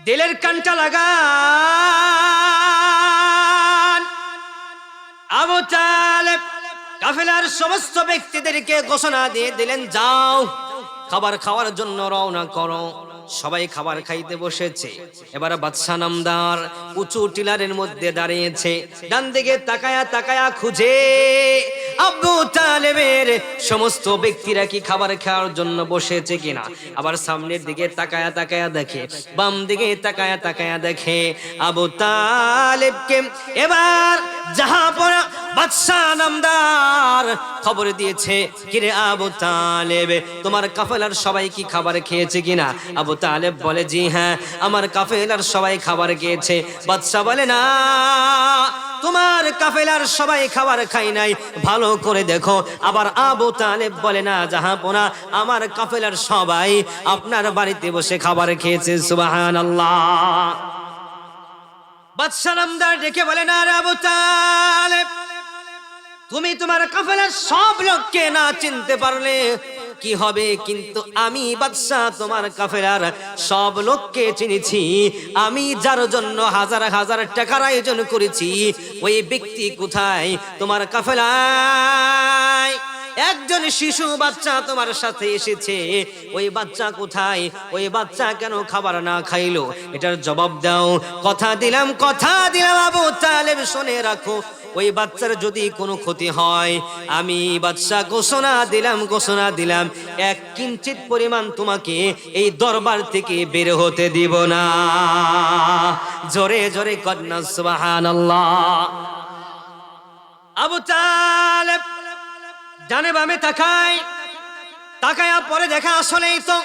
দিলের কানটা লাগান। আবু তালেব কাফেলার সমস্ত ব্যক্তিদেরকে ঘোষণা দিয়ে দিলেন, যাও খাবার খাওয়ার জন্য রওনা করো। সবাই খাবার খাইতে বসেছে। এবার বাদশা নামদার উঁচু টিলারের মধ্যে দাঁড়িয়েছে, ডান দিকে তাকায়া তাকায়া খুঁজে আবু তালেবের সমস্ত ব্যক্তিরা কি খাবার খাওয়ার জন্য বসেছে কিনা। আবার সামনের দিকে তাকায়া তাকায়া দেখে, বাম দিকে তাকায়া তাকায়া দেখে আবু তালেবকে। এবার জাহাপনা বাদশা নামদার খবর দিয়েছে, কিরে আবু তালেব, তোমার কাফেলার সবাই কি খাবার খেয়েছে কিনা? আবু তালেব বলে, জি হ্যাঁ, আমার কাফেলার সবাই খাবার খেয়েছে। বাদশা বলে, না, তোমার কাফেলার সবাই খাবার খাই নাই, ভালো করে দেখো। আবার আবু তালেব বলে, না জাহাপনা, আমার কাফেলার সবাই আপনার বাড়িতে বসে খাবার খেয়েছে। সুবহানাল্লাহ। বাদশা নামদার ডেকে বলে, না রে আবু তালেব, তুমি তোমার কাফেলার সব লোককে না চিনতে পারলে কি হবে, কিন্তু আমি বাদশা তোমার কাফেলার সব লোককে চিনেছি। আমি যার জন্য হাজার হাজার টাকার আয়োজন করেছি, ওই ব্যক্তি কোথায়? তোমার কাফেলায় একজন শিশু বাচ্চা তোমার সাথে এসেছে, ওই বাচ্চা কোথায়? ওই বাচ্চা কেন খাবার না খাইলো? এটার জবাব দাও। কথা দিলাম আবু তালেব, শুনে রাখো, ওই বাচ্চার যদি কোনো ক্ষতি হয়, আমি বাদশা ঘোষণা দিলাম, এক কিঞ্চিত পরিমাণ তোমাকে এই দরবার থেকে বের হতে দিব না। জোরে জোরে কন্যা সুবহানাল্লাহ। আবু তালেব ডানে বামে তাকায়া পরে দেখা, আসলেই তো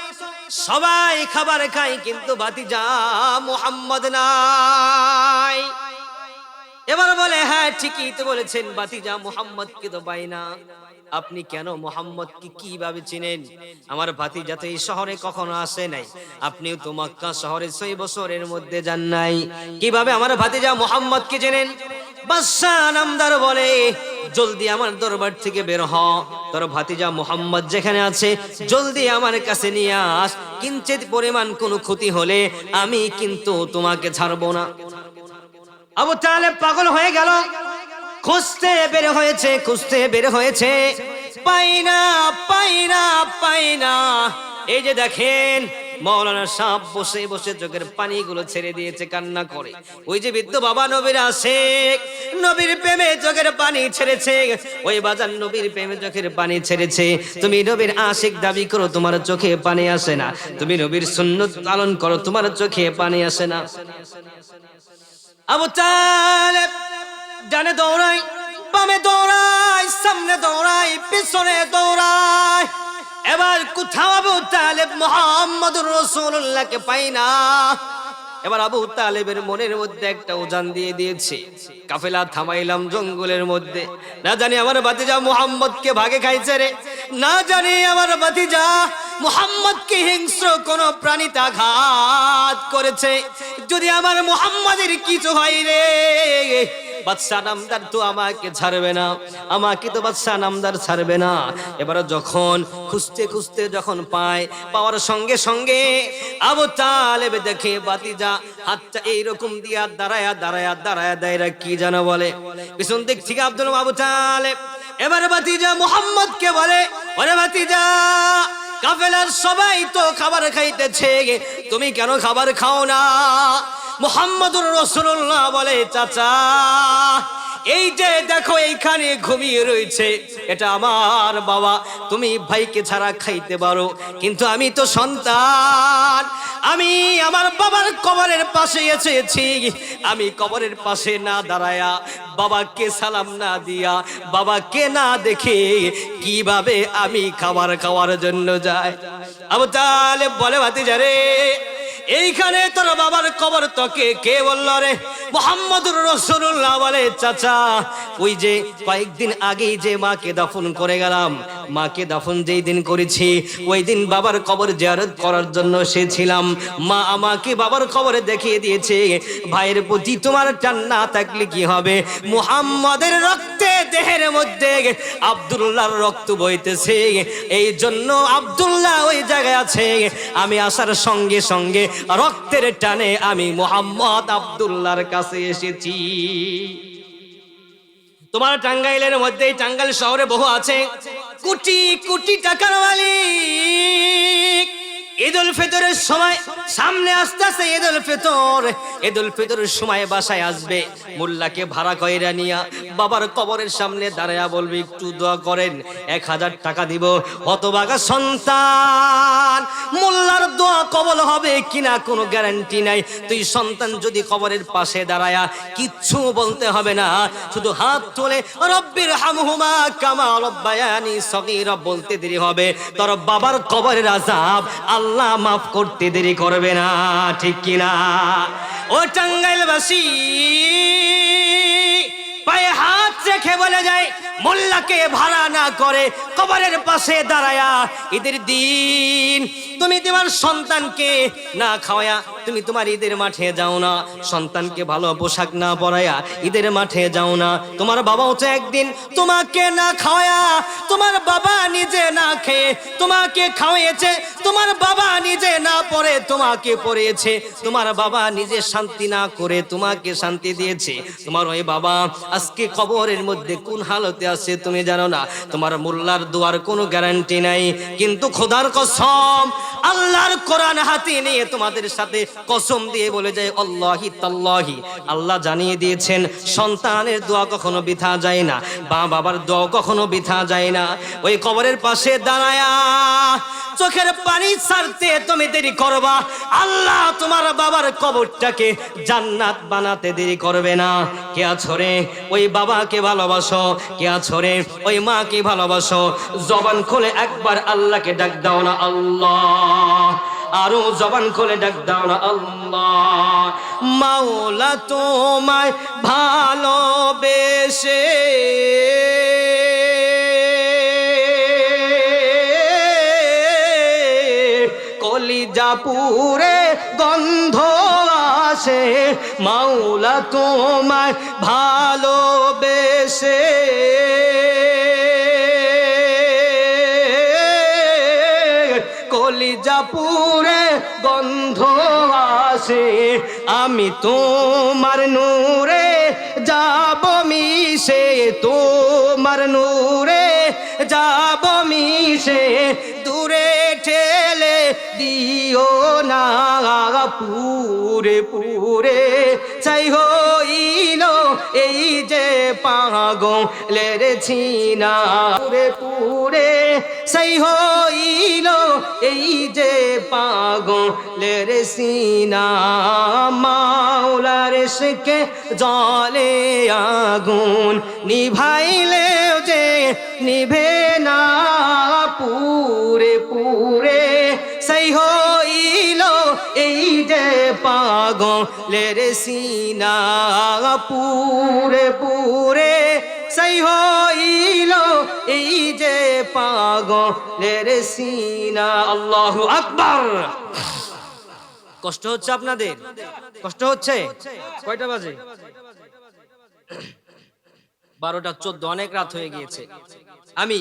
সবাই খাবার খায়, কিন্তু ভাতিজা মুহাম্মদ নাই। এবার বলে, হ্যাঁ ঠিকই তো বলেছেন, ভাতিজা মুহাম্মদ কে তো পাই না। আপনি কেন মুহাম্মদ কি কিভাবে চিনেন? আমার ভাতিজা তো এই শহরে কখনো আসে নাই, আপনিও তো মক্কা শহরে 6 বছরের মধ্যে যান নাই, কিভাবে আমার ভাতিজা মুহাম্মদ কে চেনেন? বাদশা নামদার বলে, জলদি আমার দরবার থেকে বের হ, তোর ভাতিজা মুহাম্মদ যেখানে আছে জলদি আমার কাছে নিয়ে আস। কিঞ্চিত পরিমাণ কোনো ক্ষতি হলে আমি কিন্তু তোমাকে ছাড়বো না। আবু তালেব পাগল হয়ে গেল, খুঁজতে বের হয়েছে, পাই না। এই যে দেখেন, মাওলানা সাহেব বসে বসে চোখের পানিগুলো ছেড়ে দিয়েছে, কান্না করে। ওই যে বৃদ্ধ বাবা নবীর আশিক, নবীর প্রেমে চোখের পানি ছেড়েছে। ওই বাজার নবীর প্রেমে চোখের পানি ছেড়েছে। তুমি নবীর আশিক দাবি করো, তোমার চোখে পানি আসে না। তুমি নবীর সুন্নত পালন করো, তোমার চোখে পানি আসে না। আবু তালেব ডানে দৌড়ায়, বামে দৌড়ায়, সামনে দৌড়ায়, পিছনে দৌড়ায়। এবার কোথাও আবু তালেব মুহাম্মদুর রাসূলুল্লাহকে পাই না। এবার আবু তালেবের মনের মধ্যে একটা ওজান দিয়ে দিয়েছে, কাফেলা থামাইলাম জঙ্গলের মধ্যে, না জানি আমার ভাতিজা মুহাম্মদকে ভাগে খাইছে রে, না জানি আমার ভাতিজা মুহাম্মদকে হিংস্র কোন প্রাণীতে আঘাত করেছে। যদি আমার মুহাম্মদের কিছু হয় রে, বাদশা নামদার তো আমাকে ছাড়বে না, আমাকে তো বাদশা নামদার ছাড়বে না। এবার যখন খুঁজতে যখন পাওয়ার সঙ্গে সঙ্গে আবু তালেব দেখে ভাতিজা হাতটা এইরকম দিয়া দাঁড়ায়া দায়রা কি জানো বলে, পিছন দিক থেকে আব্দুল আবু তালেব এবার ভাতিজা মুহাম্মদকে বলে, ওরে ভাতিজা, কাফেলার সবাই তো খাবার খাইতেছে, তুমি কেন খাবার খাও না? মুহাম্মদুর রাসূলুল্লাহ বলে, চাচা, এই যে দেখো এইখানে ঘুমিয়ে রয়েছে, এটা আমার বাবা। তুমি ভাইকে ছাড়া খাইতে পারো, কিন্তু আমি তো সন্তান, আমি আমার বাবার কবরের পাশে এসেছি। আমি কবরের পাশে না দাঁড়ায়া, বাবাকে সালাম না দিয়া, বাবাকে না দেখে কিভাবে আমি খাবার খাওয়ার জন্য যাই? আবু তালেব বলে, ভাতিজা রে, এইখানে তোর বাবার কবর তোকে কে বলল রে? মুহাম্মদুর রাসূলুল্লাহ বলে, চাচা, ওই যে কয়েকদিন আগেই যে মাকে দাফন করে গেলাম, মাকে দাফন যেই দিন করেছি ওই দিন বাবার কবর জিয়ারত করার জন্য এসেছিলাম। মা আমাকে বাবার কবরে দেখিয়ে দিয়েছে, ভাইয়ের প্রতি তোমার টান না থাকলে কি হবে? মুহাম্মাদের রক্তে দেহের মধ্যে আব্দুল্লাহর রক্ত বইতেছে, এই জন্য আব্দুল্লাহ ওই জায়গায় আছে। আমি আসার সঙ্গে সঙ্গে রক্তের টানে আমি মুহাম্মদ আব্দুল্লাহর কাছে এসেছি। তোমার টাঙ্গাইলের মধ্যে, টাঙ্গাইল শহরে বহু আছে কোটি কোটি টাকার মালিক। ঈদুল ফিতরের সময় সামনে আসতেছে, ঈদুল ফিতরের সময় বাসায় আসবে, মোল্লাকে ভাড়া কইরা নিয়া বাবার কবরের সামনে দাঁড়ায়া বলবে একটু দোয়া করেন, 1000 টাকা দিব। হতভাগা সন্তান, মোল্লার দোয়া কবল হবে কিনা কোনো গ্যারান্টি নাই। তুই সন্তান যদি কবরের পাশে দাঁড়ায়া কিচ্ছু বলতে হবে না, শুধু হাত তুলে রব্বির হামহুমা কামা রব্বায়ানি সগীরা বলতে দেরি হবে, তোর বাবার কবরের আযাব আল্লাহ মাফ করতে দেরি করবে না, ঠিক কিনা? ও টাঙ্গাইলবাসী, পায়ে হাত রেখে বলে যায়, মোল্লাকে ভাড়া না করে কবরের পাশে দাঁড়ায়া ঈদের দিন তুমি তোমার সন্তানকে না খাওয়ায়া তুমি তোমার ঈদের মাঠে যাও না, সন্তানকে ভালো পোশাক না পরায়া ঈদের মাঠে যাও না। তোমার বাবাও তো একদিন তোমাকে না খাওয়ায়া, তোমার বাবা নিজে না খেয়ে তোমাকে খাওয়াইছে, তোমার বাবা নিজে না পড়ে তোমাকে পড়িয়েছে, তোমার বাবা নিজে শান্তি না করে তোমাকে শান্তি দিয়েছে। তোমার ওই বাবা আজকে কবরের মধ্যে কোন হালতে আছে তুমি জানো না। তোমার মোল্লার দোয়ার কোনো গ্যারান্টি নাই, কিন্তু খোদার কসম, আল্লাহর কোরআন হাতে নিয়ে তোমাদের সাথে কসম দিয়ে বলে যায়, আল্লাহি তাল্লাহি, আল্লাহ জানিয়ে দিয়েছেন সন্তানের দোয়া কখনো বৃথা যায় না, বাবার দোয়া কখনো বৃথা যায় না। ওই কবরের পাশে দাঁড়ায়া চোখের পানি ছাড়তে তুমি দেরি করবা, আল্লাহ তোমার বাবার কবরটাকে জান্নাত বানাতে দেরি করবে না। কে আছো রে ওই বাবাকে ভালোবাসো, কে আছো রে ওই মাকে ভালোবাসো? জবান খুলে একবার আল্লাহকে ডাক দাও না আল্লাহ, আরো জবান খুলে ডাক দাও না আল্লাহ। মাওলা তোমায় ভালোবেসে কলিজা পুরে গন্ধ আসে, মাওলা তোমায় ভালোবেসে কলিজা পুরে গন্ধ আসে, আমি তোমার নূরে যাব মিশে, তোমার নূরে যাব মিশে, দূরে ঠেলে দিও না পুরে পুরে চাই হইল এই যে পাগলের ছিনা, পুরে পুরে চাই হইল এই যে পাগলের সিনা, মাওলার ইশকে জলে আগুন নিভাইলেও যে নিভে না, পুরে পুরে সেই হইল এই যে পাগলের সিনা, পুরে পুরে সেই হইল এই যে পাগলের সিনা। আল্লাহু আকবার। কষ্ট হচ্ছে আপনাদের? কষ্ট হচ্ছে? কয়টা বাজে? 12:14, অনেক রাত হয়ে গিয়েছে। আমি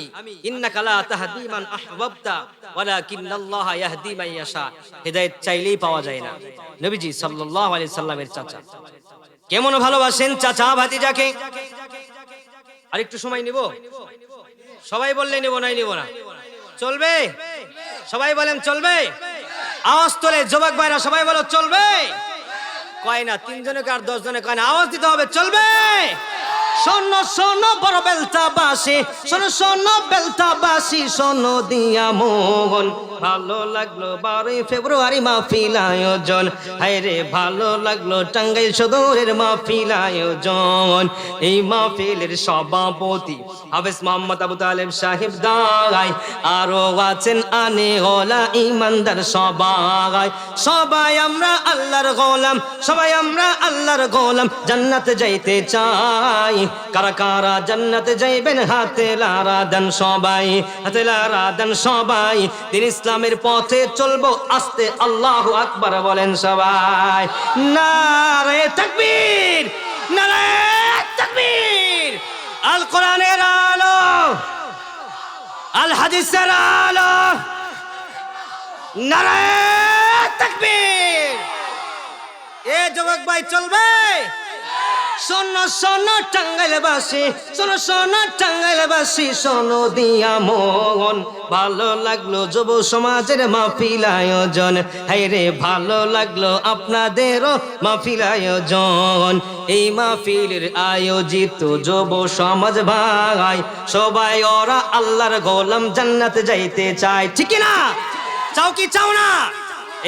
ইন্নাকা লা তাহদি মান আহবাবতা ওয়ালাকিন্নাল্লাহা ইয়াহদি মান ইয়াশা, হেদায়েত চাইলেই পাওয়া যায় না। নবীজি সাল্লাল্লাহু আলাইহি সাল্লামের চাচা কেমন ভালোবাসেন চাচা ভাতিজাকে। আর একটু সময় নিব, সবাই বললে নিব, নাই নিব না, চলবে? সবাই বলেন চলবে? আওয়াজ তোলে যুবক ভাইরা, সবাই বলো চলবে। কয় না, 3 জনকে আর 10 জনে কয় না, আওয়াজ দিতে হবে চলবে। শোনো শোনো বড় বেলতাবাসী, শোনো শোনো বেলতাবাসী, শোনো দিয়া মন, ভালো লাগলো 12 ফেব্রুয়ারি মাহফিল আয়োজন, হায় রে ভালো লাগলো টাঙ্গাইল সদরের মাহফিল আয়োজন। এই মাহফিলের সভাপতি হাফেজ মোহাম্মদ আবু তালেব সাহেব দাঁড়ায়, আরো আছেন আনে ওলা ইমানদার সবাই। সবাই আমরা আল্লাহর গোলাম, সবাই আমরা আল্লাহর গোলাম, জান্নাতে যাইতে চাই, কারা কারা জান্নাতে যাইবেন হাতে লারা দেন সবাই, হাতে লারা দেন সবাই। দিন ইসলামের পথে চলবো আস্তে আল্লাহু আকবার বলেন সবাই। নারে তাকবীর, নারে তাকবীর। আল কোরআনের আলো, আল হাদিসের আলো, নারে তাকবীর। এ যুবক ভাই চলবে? শোনো শোনো টাঙ্গাইলবাসী, শোনো শোনো টাঙ্গাইলবাসী, শোনো দিয়া মন। ভালো লাগলো যুব সমাজের মাহফিল আয়োজন, হায়রে ভালো লাগলো আপনাদেরও মাহফিল আয়োজন। এই মাহফিলের আয়োজিত যুব সমাজ ভাই সবাই ওরা আল্লাহর গোলাম জান্নাতে যাইতে চায়, ঠিক না? চাও কি চাও না?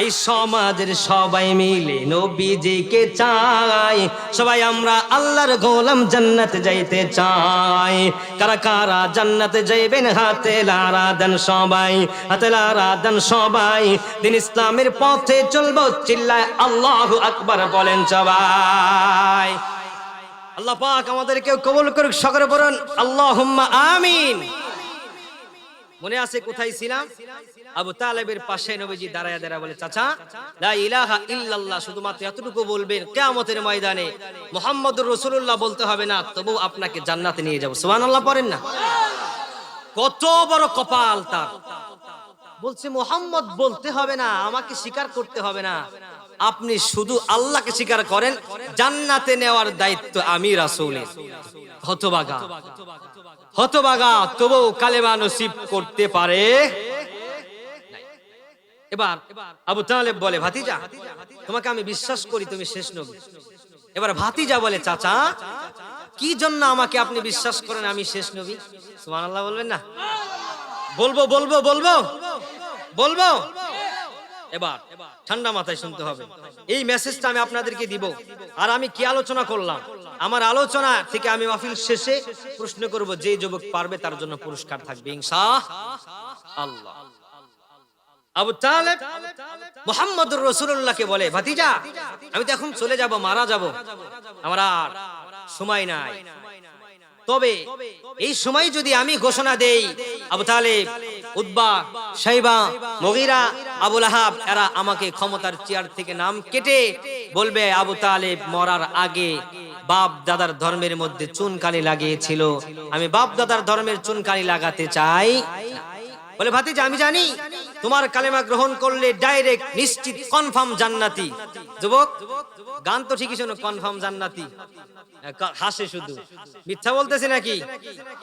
এই সমাজের সবাই মিলে নবীজিকে চাই, সবাই আমরা আল্লাহর গোলাম জান্নাতে যাইতে চাই। কারা কারা জান্নাতে যাইবেন হাতে লারা দেন সবাই, হাতে লারা দেন সবাই। দিন ইসলামের পথে চলবো চিল্লায় আল্লাহু আকবার বলেন সবাই। আল্লাহ পাক আমাদেরকে কবুল করুক, সকলে বলুন আল্লাহুম্মা আমিন। মনে আছে কোথায় ছিলাম? আবু তালেবের পাশে নবীজি দাঁড়ায় দাঁড়ায় বলে, চাচা লা ইলাহা ইল্লাল্লাহ শুধুমাত্র এতটুকু বলবেন, কিয়ামতের ময়দানে মুহাম্মদুর রাসূলুল্লাহ বলতে হবে না, তবু আপনাকে জান্নাতে নিয়ে যাব। সুবহানাল্লাহ পড়েন না? কত বড় কপাল তার। বলছে মুহাম্মদ বলতে হবে না, আমাকে স্বীকার করতে হবে না, আপনি শুধু আল্লাহকে স্বীকার করেন, জান্নাতে নেওয়ার দায়িত্ব আমি রাসূলের। হতভাগা, হতভাগা, তবু কালেমা নসিব করতে পারে। এবার আবু তালেব বলে, ভাতিজা তোমাকে আমি বিশ্বাস করি, তুমি শেষ নবী। এবার ভাতিজা বলে, চাচা কি জন্য আমাকে আপনি বিশ্বাস করেন আমি শেষ নবী? সুবহানাল্লাহ বলবেন না? বলবো বলবো বলবো বলবো। এবার ঠান্ডা মাথায় শুনতে হবে, এই মেসেজটা আমি আপনাদেরকে দিব। আর আমি কি আলোচনা করলাম, আমার আলোচনা থেকে আমি মাহফিল শেষে প্রশ্ন করব, যে যুবক পারবে তার জন্য পুরস্কার থাকবে ইনশাআল্লাহ। আবু তালেব মুহাম্মদুর রাসূলুল্লাহকে বলে, ভাতিজা আমি তো এখন চলে যাব, মারা যাব, আমার আর সময় নাই। তবে এই সময় যদি আমি ঘোষণা দেই, আবু তালেব, উতবা, শাইবা, মুগীরা, আবু লাহাব এরা আমাকে ক্ষমতার চেয়ার থেকে নাম কেটে বলবে, আবু তালেব মরার আগে বাপ দাদার ধর্মের মধ্যে চুনকালি লাগিয়েছিল, আমি বাপ দাদার ধর্মের চুনকালি লাগাতে চাই। বলে, ভাতিজা আমি জানি তোমার কালেমা গ্রহণ করলে ডাইরেক্ট নিশ্চিত কনফার্ম জান্নাতি। যুবক গান তো ঠিকই শোনো, কনফার্ম জান্নাতি, হাসে শুধু, মিথ্যা বলতেছে নাকি?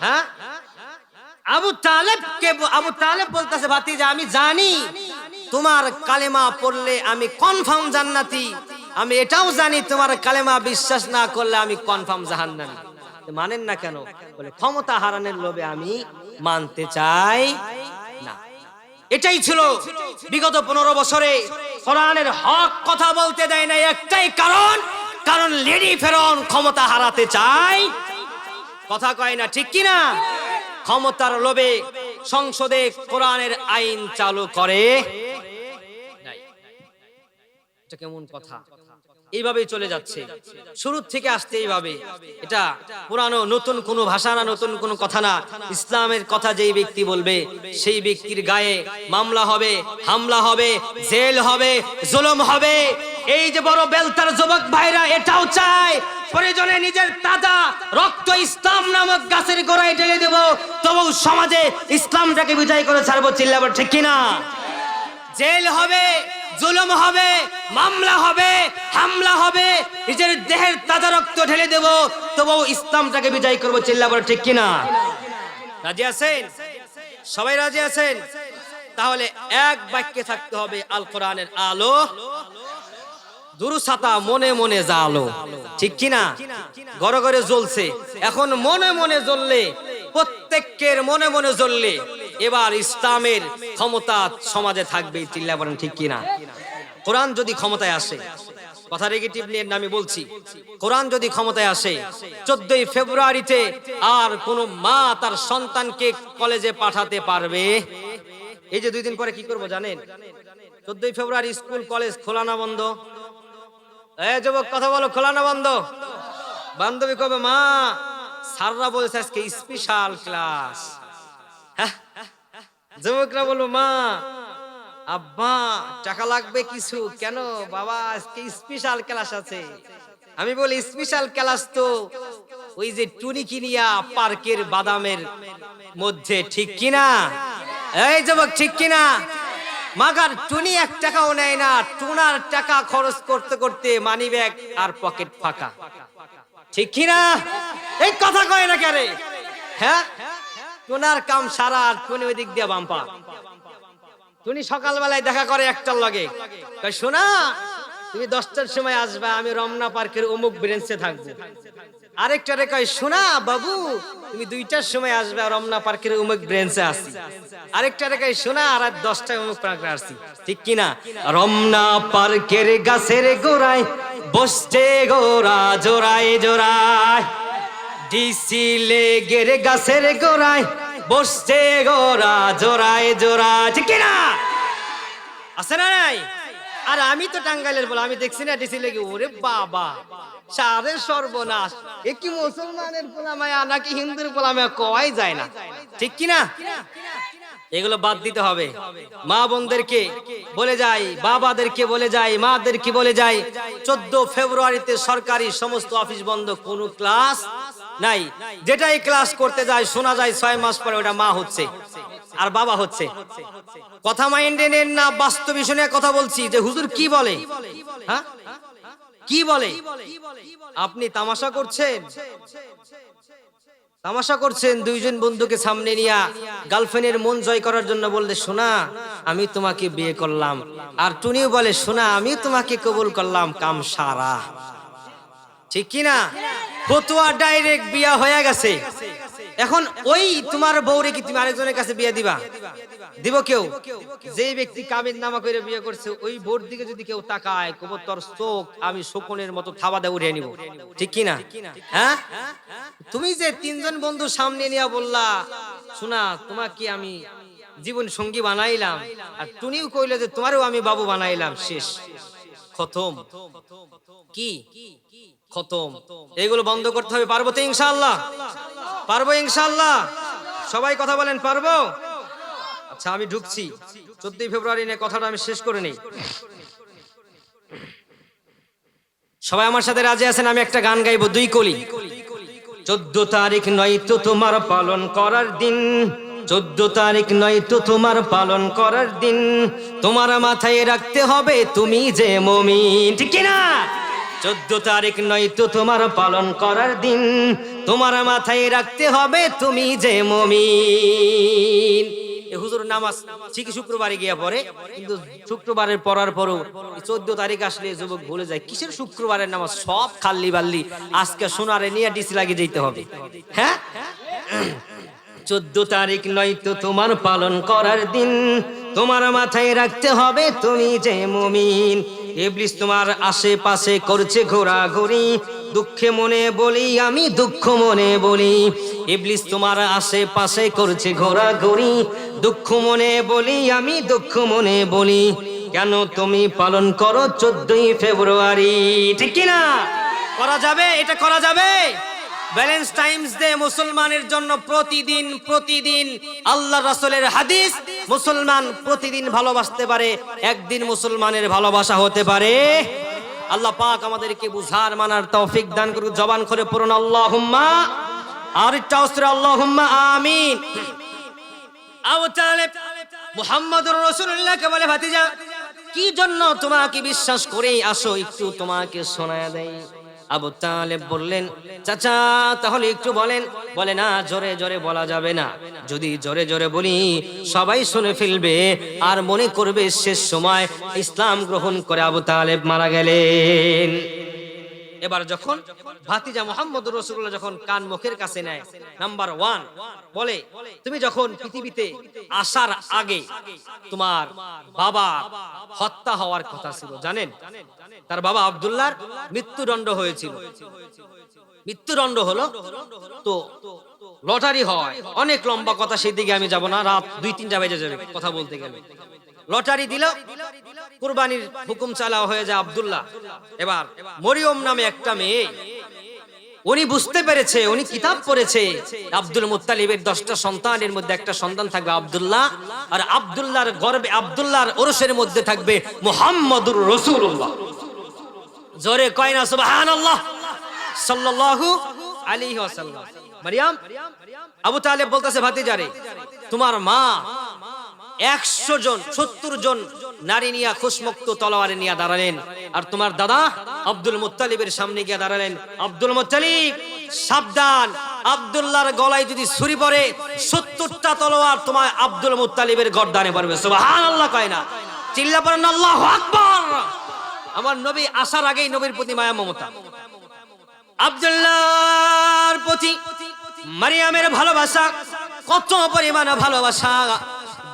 হ্যাঁ, আবু তালেব বলতেছে, ভাতিজা আমি জানি তোমার কালেমা পড়লে আমি কনফার্ম জান্নাতি, আমি এটাও জানি তোমার কালেমা বিশ্বাস না করলে আমি কনফার্ম জাহান্নামী। মানেন না কেন? বলে, ক্ষমতা হারানোর লোভে আমি মানতে চাই না। এটাই ছিল বিগত 15 বছরে কোরআনের হক কথা বলতে দেয় না, একটাই কারণ লেডি ফেরাউন ক্ষমতা হারাতে চায়, কথা কয় না, ঠিক কি না? ক্ষমতার লোভে সংসদে কোরআনের আইন চালু করে নাই। এটা কেমন কথা? এইভাবেই চলে যাচ্ছে, শুরু থেকে আসতে এইভাবে। এটা পুরানো নতুন কোনো ভাষা না, নতুন কোনো কথা না। ইসলামের কথা যেই ব্যক্তি বলবে সেই ব্যক্তির গায়ে মামলা হবে, হামলা হবে, জেল হবে, জুলুম হবে। এই যে বড় বেলতার যুবক ভাইরা এটাও চায়, প্রয়োজনে নিজের তাজা রক্ত ইসলাম নামক গাছের গোড়ায় ঢেলে দেব, তবু সমাজে ইসলামটাকে বিজয় করে ছাড়বো। চিল্লাবার ঠিক কিনা? জেল হবে, জুলুম হবে, মামলা হবে, হামলা হবে, নিজের দেহের তাজা রক্ত ঢেলে দেব, তবু ইসলামটাকে বিজয় করবো। চিল্লাবার ঠিক কিনা? রাজি আছেন? সবাই রাজি আছেন? তাহলে এক বাক্যে থাকতে হবে, আল কোরআনের আলো দুরুসাতা মনে মনে জালো, ঠিক কিনা? ঘরে ঘরে জ্বলছে, এখন মনে মনে জ্বললে, প্রত্যেকের মনে মনে জ্বললে এবার ইসলামের ক্ষমতা সমাজে থাকবে। চিল্লা বলেন ঠিক কিনা? কোরআন যদি ক্ষমতায় আসে, কথা নেগেটিভ নিয়ে আমি বলছি, কোরআন যদি ক্ষমতায় আসে 14 ফেব্রুয়ারিতে আর কোন মা তার সন্তানকে কলেজে পাঠাতে পারবে? এই যে 2 দিন পরে কি করব জানেন? 14 ফেব্রুয়ারি স্কুল কলেজ খোলা না বন্ধ? যুবক কথা বলো, খোলা না বন্ধ? বান্ধবী কবে, মা স্যাররা বলছে আজকে স্পেশাল ক্লাস। যুবকরা বলবো মা আব্বা টাকা লাগবে কিছু, কেন বাবা আজকে স্পেশাল ক্লাস আছে। আমি বলি স্পেশাল ক্লাস তো ওই যে টুনি কিনিয়া পার্কের বাদামের মধ্যে, ঠিক কিনা? এই যুবক ঠিক কিনা? মাগার টুনি 1 টাকাও নেয় না, টুনার টাকা খরচ করতে করতে মানি ব্যাগ আর পকেট ফাঁকা, ঠিক কিনা? এই কথা কয় না কেন? হ্যাঁ, টুনার কাম সারা, টুনি ওই দিক দিয়ে বাম্পা। টুনি সকালবেলায় দেখা করে একটার লগে, কয় শোনা তুমি 10টার সময় আসবা, আমি রমনা পার্কের অমুক ব্রেঞ্চে থাকবো। আরেকটারে কয় শোনা বাবু তুমি 2টার সময় আসবে, রমনা পার্কের অমুক ব্রেঞ্চে আসি। আরেকটারে কয় শোনা রাত 10টায় অমুক পার্কে আসছি, ঠিক কিনা? রমনা পার্কের গাছের গোড়ায় বসছে গোরা জোড়ায় জোড়ায়, ডিসি লেগের গাছের গোড়ায় বসছে গোরা জোড়ায় জোড়ায়, ঠিক কিনা? আছে না নাই? আর আমি তো টাঙ্গাইলের বলে, আমি দেখছি না ডিসি লেগে। ওরে বাবা সারে সর্বনাশ, এ কি মুসলমানের পোলামায়া নাকি হিন্দুর পোলামায়া কওয়াই যায় না, ঠিক কিনা? এগুলো বাদ দিতে হবে। মা বোনদেরকে বলে যাই, বাবাদেরকে বলে যাই, মাদেরকে বলে যাই, 14 ফেব্রুয়ারিতে সরকারি সমস্ত অফিস বন্ধ, কোনো ক্লাস নাই। যেটাই ক্লাস করতে যায় শোনা যায় 6 মাস পরে ওটা মা হচ্ছে আর বাবা হচ্ছে। কথা মাইন্ডে নেন না, বাস্তব বিষয় নিয়ে কথা বলছি যে হুজুর কি বলে। হ্যাঁ কি বলে? আপনি তামাশা করছেন, তামাশা করছেন। 2 জন বন্ধুকে সামনে নিয়ে গার্লফ্রেন্ডের মন জয় করার জন্য বললে শোনা আমি তোমাকে বিয়ে করলাম, আর টুনিও বলে শোনা আমি তোমাকে কবুল করলাম, কাম সারা, ঠিক কিনা? ফতুয়া ডাইরেক্ট বিয়া হয়ে গেছে। এখন ওই তোমার বউরে কি তুমি আরেকজনের কাছে বিয়ে দিবা? দিব কেউ? যে ব্যক্তি কাবিন নামা করে বিয়ে করছে ওই বউর দিকে যদি কেউ তাকায়, কবর তোর চোখ আমি শকুনের মতো থাবা দিয়ে উড়িয়ে নিব, ঠিক কিনা? হ্যাঁ, তুমি যে 3 জন বন্ধু সামনে নিয়ে বললা শোনা তোমাকে আমি জীবন সঙ্গী বানাইলাম, আর টুনিও কইলে যে তোমারও আমি বাবু বানাইলাম, শেষ খতম। কি খতম? এগুলো বন্ধ করতে হবে। পারবো তো ইনশাআল্লাহ? পারবো ইনশাআল্লাহ? সবাই কথা বলেন পারবো? আচ্ছা আমি ঢুকছি 14 ফেব্রুয়ারি নিয়ে কথাটা আমি শেষ করে নেই। সবাই আমার সাথে রাজি আছেন? আমি একটা গান গাইবো 2 কলি। 14 তারিখ নয় তো তোমার পালন করার দিন, 14 তারিখ নয় তো তোমার পালন করার দিন, তোমার মাথায় রাখতে হবে তুমি যে মুমিন, ঠিক কিনা? 14 তারিখ নয় তো তোমার পালন করার দিন, তোমার মাথায় রাখতে হবে তুমি যে মুমিন। হুজুর নামাজ ঠিকই শুক্রবারে গিয়া পড়ে, কিন্তু শুক্রবারের পড়ার পরও 14 তারিখ আসলে যুবক ভুলে যায় কিসের শুক্রবারের নামাজ, সব খাল্লি বাল্লি। আজকে সোনারে নিয়ে ডিসি লাগিয়ে যেতে হবে। হ্যাঁ, 14 তারিখ নয় তো তোমার পালন করার দিন, তোমার মাথায় রাখতে হবে তুমি যে মুমিন। ইবলিস তোমার আশেপাশে করছে ঘোরাঘুরি, দুঃখে মনে বলি আমি দুঃখ মনে বলি। ইবলিস তোমার আশেপাশে করছে ঘোরাঘুরি, দুঃখ মনে বলি আমি দুঃখ মনে বলি। কেন তুমি পালন করো 14 ফেব্রুয়ারি, ঠিক কিনা? করা যাবে? এটা করা যাবে? ভ্যালেন্টাইন্স ডে মুসলমানের জন্য প্রতিদিন প্রতিদিন আল্লাহ রাসূলের হাদিস, মুসলমান প্রতিদিন ভালোবাসতে পারে, একদিন মুসলমানের ভালোবাসা হতে পারে। আল্লাহ পাক আমাদেরকে বুঝার মানার তৌফিক দান করুন। জবান করে পড়ুন আল্লাহুম্মা, আর একটা উসরা আল্লাহুম্মা আমিন। আবু তালেব মুহাম্মদুর রাসূলুল্লাহকে বলে ভাতিজা কি জন্য তোমাকে বিশ্বাস করে আসো একটু তোমাকে শোনায়া দেই। আবু তালেব বললেন চাচা তাহলে একটু বলেন। বলে না জোরে জোরে বলা যাবে না, যদি জোরে জোরে বলি সবাই শুনে ফেলবে আর মনে করবে শেষ সময় ইসলাম গ্রহণ করে আবু তালেব মারা গেলেন। এবার যখন ভাতিজা মুহাম্মদুর রাসূলুল্লাহ যখন কান মুখের কাছে নেয়, নাম্বার 1 বলে তুমি যখন পৃথিবীতে আসার আগে তোমার বাবা হত্যা হওয়ার কথা ছিল, জানেন? তার বাবা আব্দুল্লাহর মৃত্যুদণ্ড হয়েছিল। মৃত্যুদণ্ড হলো তো লটারি হয়, অনেক লম্বা কথা, সেই দিকে আমি যাব না, রাত 2-3টা বেজে যাবে কথা বলতে গেলে। লটারি দিল, কুরবানির হুকুম চালাও হয়ে যায় আব্দুল্লাহ। এবার মরিয়ম নামে একটা মেয়ে, উনি বুঝতে পেরেছে, উনি কিতাব পড়েছে আব্দুল মুত্তালিবের 10টা সন্তানের মধ্যে একটা সন্তান থাকবে আব্দুল্লাহ, আর আব্দুল্লাহর গর্বে আব্দুল্লাহর ওরসের মধ্যে থাকবে মুহাম্মাদুর রাসূলুল্লাহ। জোরে কয় না সুবহানাল্লাহ সাল্লাল্লাহু আলাইহি ওয়াসাল্লাম। মারিয়াম, আবু তালেব বলতেছে ভাতিজারে, তোমার মা 100 জন 70 জন নারী নিয়ে খুশমুক্ত তলোয়ারে নিয়ে দাঁড়ালেন, আর তোমার দাদা আব্দুল মুত্তালিবের সামনে গিয়ে দাঁড়ালেন। আব্দুল মুত্তালিব সাবধান, আব্দুল্লাহর গলায় যদি ছুরি পড়ে 70টা তলোয়ার তোমার আব্দুল মুত্তালিবের গর্দানে পড়বে। সুবহানাল্লাহ কয় না, চিল্লা পড়েন আল্লাহু আকবার। আমার নবী আসার আগেই নবীর প্রতি মায়া মমতা, আব্দুল্লাহর প্রতি মারিয়ামের ভালোবাসা, কত পরিমাণ ভালোবাসা।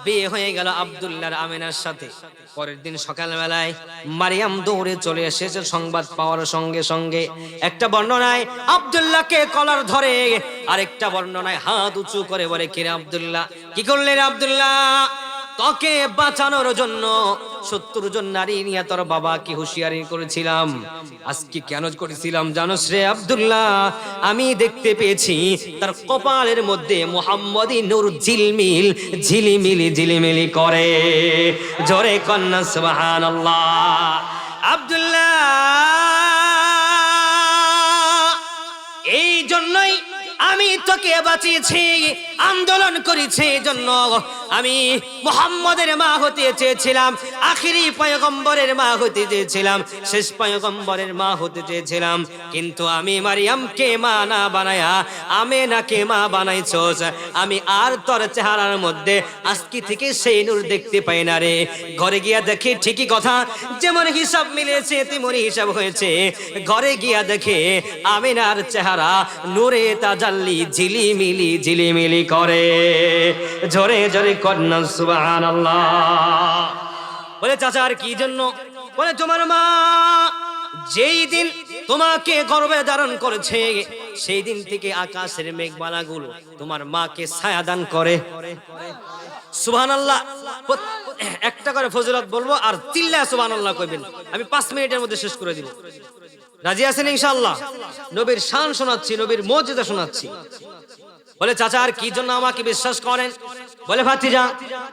বিয়ে হয়ে গেল আব্দুল্লাহর আমিনার সাথে। পরের দিন সকালবেলায় মারিয়াম দৌড়ে চলে এসেছে সংবাদ পাওয়ার সঙ্গে সঙ্গে। একটা বর্ণনায় আব্দুল্লাহকে কলার ধরে, আরেকটা বর্ণনায় হাত উঁচু করে বলে, কিরে আব্দুল্লাহ, কি করলেন আব্দুল্লাহ? তোকে বাঁচানোর জন্য 70 জন নারী নিয়ে তোর বাবা কি হুঁশিয়ারি করেছিলাম। আজকে কেন করেছিলাম জানোস রে আব্দুল্লাহ? আমি দেখতে পেয়েছি তার কপালের মধ্যে মুহাম্মদী নূর ঝিলমিল ঝিলিমিলি ঝিলিমিলি করে। জোরে কন্না সুবহানাল্লাহ। আব্দুল্লাহ এই জন্যই আমি তোকে বাঁচিয়েছি, আন্দোলন করেছি, এই জন্য আমি মুহাম্মদের মা হতে চেয়েছিলাম, আখিরি পয়গম্বরের মা হতে চেয়েছিলাম, শেষ পয়গম্বরের মা হতে চেয়েছিলাম, কিন্তু আমি মারিয়ামকে মা না বানায়া আমেনাকে মা বানাইছস। আমি আর তোর চেহারার মধ্যে আজকে থেকে সেই নূর দেখতে পাই না রে। ঘরে গিয়া দেখে ঠিকই কথা, যেমন হিসাব মিলেছে তেমনি হিসাব হয়েছে। ঘরে গিয়া দেখে আমিনার চেহারা নূরে তাজাল্লি ঝিলিমিলি ঝিলিমিলি করে। জোরে জোরে কন্না সুবহানাল্লাহ। বলে চাচা আর কি জন্য? বলে তোমার মা যেই দিন তোমাকে গর্ভে ধারণ করেছে সেই দিন থেকে আকাশের মেঘমালাগুলো তোমার মাকে ছায়া দান করে। সুবহানাল্লাহ। একটা করে ফজিলত বলবো আর চিল্লা সুবহানাল্লাহ কইবেন। আমি 5 মিনিটের মধ্যে শেষ করে দিব। রাজি আছেন ইনশাআল্লাহ? নবীর শান শোনাচ্ছি, নবীর মর্যাদা শোনাচ্ছি। বলে চাচা আর কি জন্য আমাকে বিশ্বাস করেন? বলে ভাতিজা,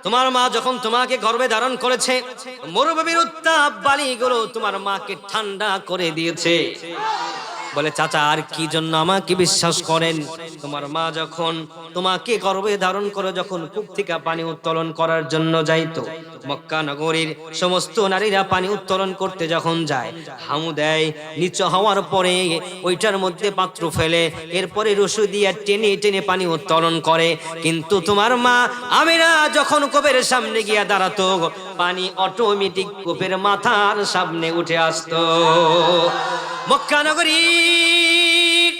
তোমার মা যখন তোমাকে গর্ভে ধারণ করেছে মরুভূমির উত্তাপ বালিগুলো তোমার মাকে ঠান্ডা করে দিয়েছে। বলে চাচা আর কি জন্য আমাকে বিশ্বাস করেন? তোমার মা যখন তোমাকে গর্ভে ধারণ করে যখন কূপ থেকে পানি উত্তোলন করার জন্য যাইতো, মক্কা নগরীর সমস্ত নারীরা পানি উত্তোলন করতে যখন যায়, হামু দেয়, নিচু হওয়ার পরে ওইটার মধ্যে পাত্র ফেলে এরপরে রশি দিয়ে টেনে টেনে পানি উত্তোলন করে। কিন্তু তোমার মা আমিনা যখন কূপের সামনে গিয়া দাঁড়াতো, পানি অটোমেটিক কূপের মাথার সামনে উঠে আসতো। মক্কা নগরীর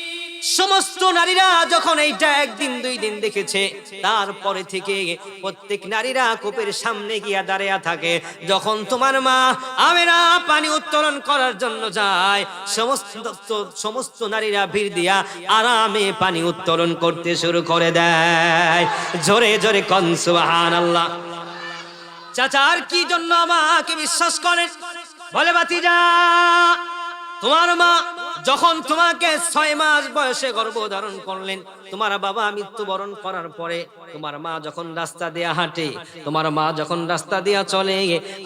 সমস্ত নারীরা যখন এইটা 1 দিন 2 দিন দেখেছে, তারপরে থেকে প্রত্যেক নারীরা কূপের সামনে গিয়া দাঁড়িয়ে থাকে। যখন তোমার মা আমিনা পানি উত্তোলন করার জন্য যায়, সমস্ত নারীরা ভিড় দিয়া আরামে পানি উত্তোলন করতে শুরু করে দেয়। জোরে জোরে কোন সুবহানাল্লাহ। চাচা আর কি জন্য আমাকে বিশ্বাস করেন? বলে ভাতিজা, তোমার মা যখন তোমাকে 6 মাস বয়সে গর্ভধারণ করলেন, তোমার বাবা মৃত্যুবরণ করার পরে তোমার মা যখন রাস্তা দিয়া হাঁটে, তোমার মা যখন রাস্তা দিয়া চলে,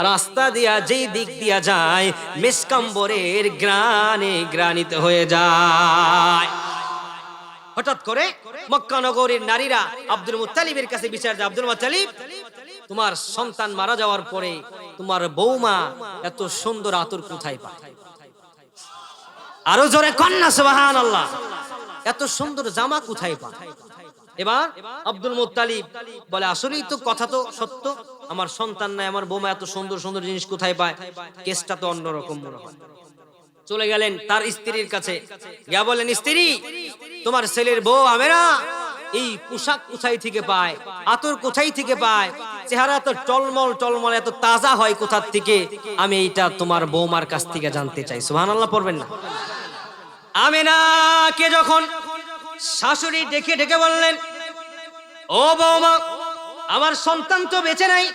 রাস্তা দিয়া যেই দিক দিয়া যায় মেসকাম্বরের গ্রানে গ্রানিত হয়ে যায়। হঠাৎ করে মক্কা নগরীর নারীরা আব্দুল মুত্তালিবের কাছে বিচার যায়, আব্দুল মুত্তালিব, তোমার সন্তান মারা যাওয়ার পরে তোমার বৌমা এত সুন্দর আতর কোথায় পায়? আরো জোরে কন্না সুবহানাল্লাহ। এত সুন্দর জামা কোথায় পায়? এবার আব্দুল মুত্তালিব বলে, আসলেই তো কথা তো সত্য, আমার সন্তান নাই, আমার বৌমা এত সুন্দর সুন্দর জিনিস কোথায় পায়? কেসটা তো অন্যরকম মনে হয়। চলে গেলেন তার স্ত্রীর কাছে, গিয়া বলেন, স্ত্রী, তোমার ছেলের বউ আমেনা এই পোশাক কোথায় থেকে পায়, আতর কোথায় থেকে পায়, চেহারা তো টলমল টলমল এত তাজা হয় কোথা থেকে? আমি এইটা তোমার বৌমার কাছ থেকে জানতে চাই। সুবহানাল্লাহ পড়বেন না? আমেনাকে যখন শাশুড়ি ডেকে ডেকে বললেন, ও বৌমা, আমার সন্তান তো বেঁচে নাই,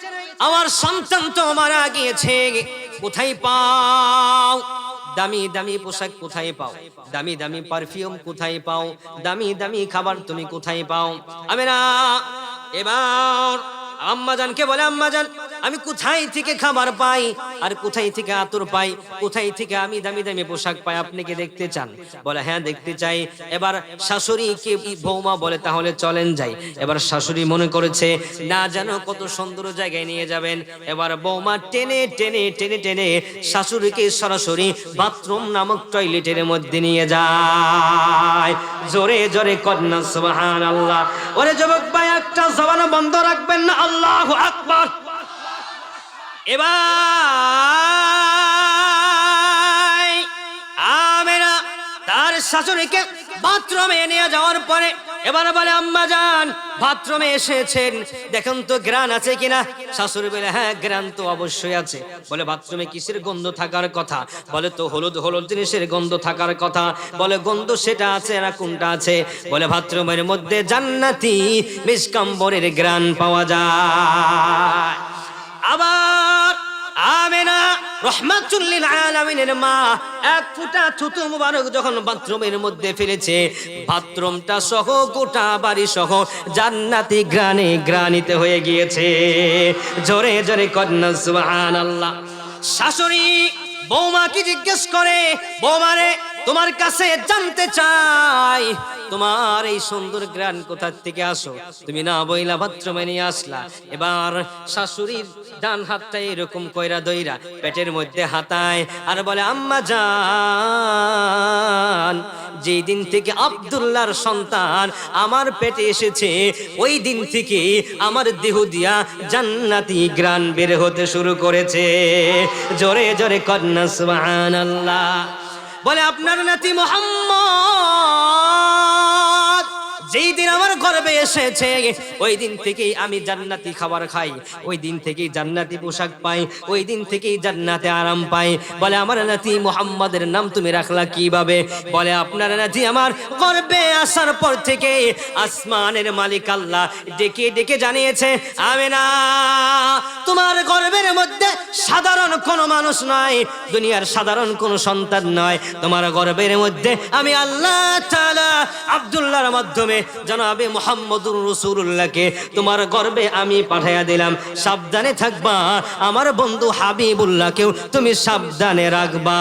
আমার সন্তান তো মারা গিয়েছে, কোথায় পাও? দামি দামি পোশাক কোথায় পাও, দামি দামি পারফিউম কোথায় পাও, দামি দামি খাবার তুমি কোথায় পাও? আমেনা এবার আম্মাজানকে বলে, আম্মাজান আমি কোথায় থেকে খাবার পাই আর কোথায় থেকে আতর পাই, কোথায় থেকে আমি দামি দামি পোশাক পাই, আপনি কি দেখতে চান? বলে হ্যাঁ দেখতে চাই। এবার শাশুড়িকে বৌমা বলে তাহলে চলেন যাই। এবার শাশুড়ি মনে করেছে না যেন কত সুন্দর জায়গায় নিয়ে যাবেন। এবার বৌমা টেনে টেনে টেনে টেনে শাশুড়িকে সরাসরি বাথরুম নামক টয়লেটের মধ্যে নিয়ে যায়। জোরে জোরে কন্যা সুবহানাল্লাহ। ওরে যুবক ভাই একটা জবান বন্ধ রাখবেন না, আল্লাহু আকবার। এবার আমেনা তার শাশুড়িকে বাথরুমে নিয়ে যাওয়ার পরে এবার বলে আম্মাজান বাথরুমে এসেছেন, দেখুন তো গ্রান আছে কিনা? শাশুড়ি বলে হ্যাঁ গ্রান তো অবশ্যই আছে। বলে বাথরুমে কিসের গন্ধ থাকার কথা? বলে তো হলুদ হলুদ জিনিসের গন্ধ থাকার কথা। বলে গন্ধ সেটা আছে না কোনটা আছে? বলে বাথরুমের মধ্যে জান্নাতি মিসকাম্বরের গ্রান পাওয়া যায়। আবার আমেনা রহমাতুল লিল আলামিনের মা এক ফুটা থুতু মুবারক যখন বাথরুমের মধ্যে ফেলেছে, বাথরুমটা সহ গোটা বাড়ি সহ জান্নাতি গ্রানে গ্রানিতে হয়ে গিয়েছে। জোরে জোরে কন্যা সুবহানাল্লাহ। শাশুড়ি বৌমাকে জিজ্ঞেস করে, বৌমারে তোমার কাছে জানতে চাই তোমার এই সুন্দর গ্রান কোথা থেকে আসো? তুমি না বইলা বাথরুমে নিয়ে আসলা। এবার শাশুড়ির ডান হাতটা এরকম কইরা দইরা পেটের মধ্যে হাতায় আর বলে আম্মা জান যেই দিন থেকে আব্দুল্লাহর সন্তান আমার পেটে এসেছে ওই দিন থেকে আমার দেহ দিয়া জান্নাতি গ্রান বের হতে শুরু করেছে। জোরে জোরে কন্যা সুবহানাল্লাহ। বলে আপনার নাতি মুহাম্মদ যেই দিন আমার গর্ভে এসেছে ওই দিন থেকেই আমি জান্নাতি খাবার খাই, ওই দিন থেকেই জান্নাতি পোশাক পাই, ওই দিন থেকেই জান্নাতে আরাম পাই। বলে আমার নাতি মুহাম্মাদের নাম তুমি রাখলা কিভাবে? বলে আপনার নাতি আমার গর্ভে আসার পর থেকে আসমানের মালিক আল্লাহ ডেকে ডেকে জানিয়েছে আমেনা তোমার গর্ভের মধ্যে সাধারণ কোনো মানুষ নয়, দুনিয়ার সাধারণ কোনো সন্তান নয়, তোমার গর্ভের মধ্যে আমি আল্লাহ তাআলা আব্দুল্লাহর মাধ্যমে জনাবে মুহাম্মদুর রাসূলুল্লাহকে তোমার গর্ভে আমি পাঠাইয়া দিলাম। সাবধানে থাকবা, আমার বন্ধু হাবিবুল্লাহকেও তুমি সাবধানে রাখবা।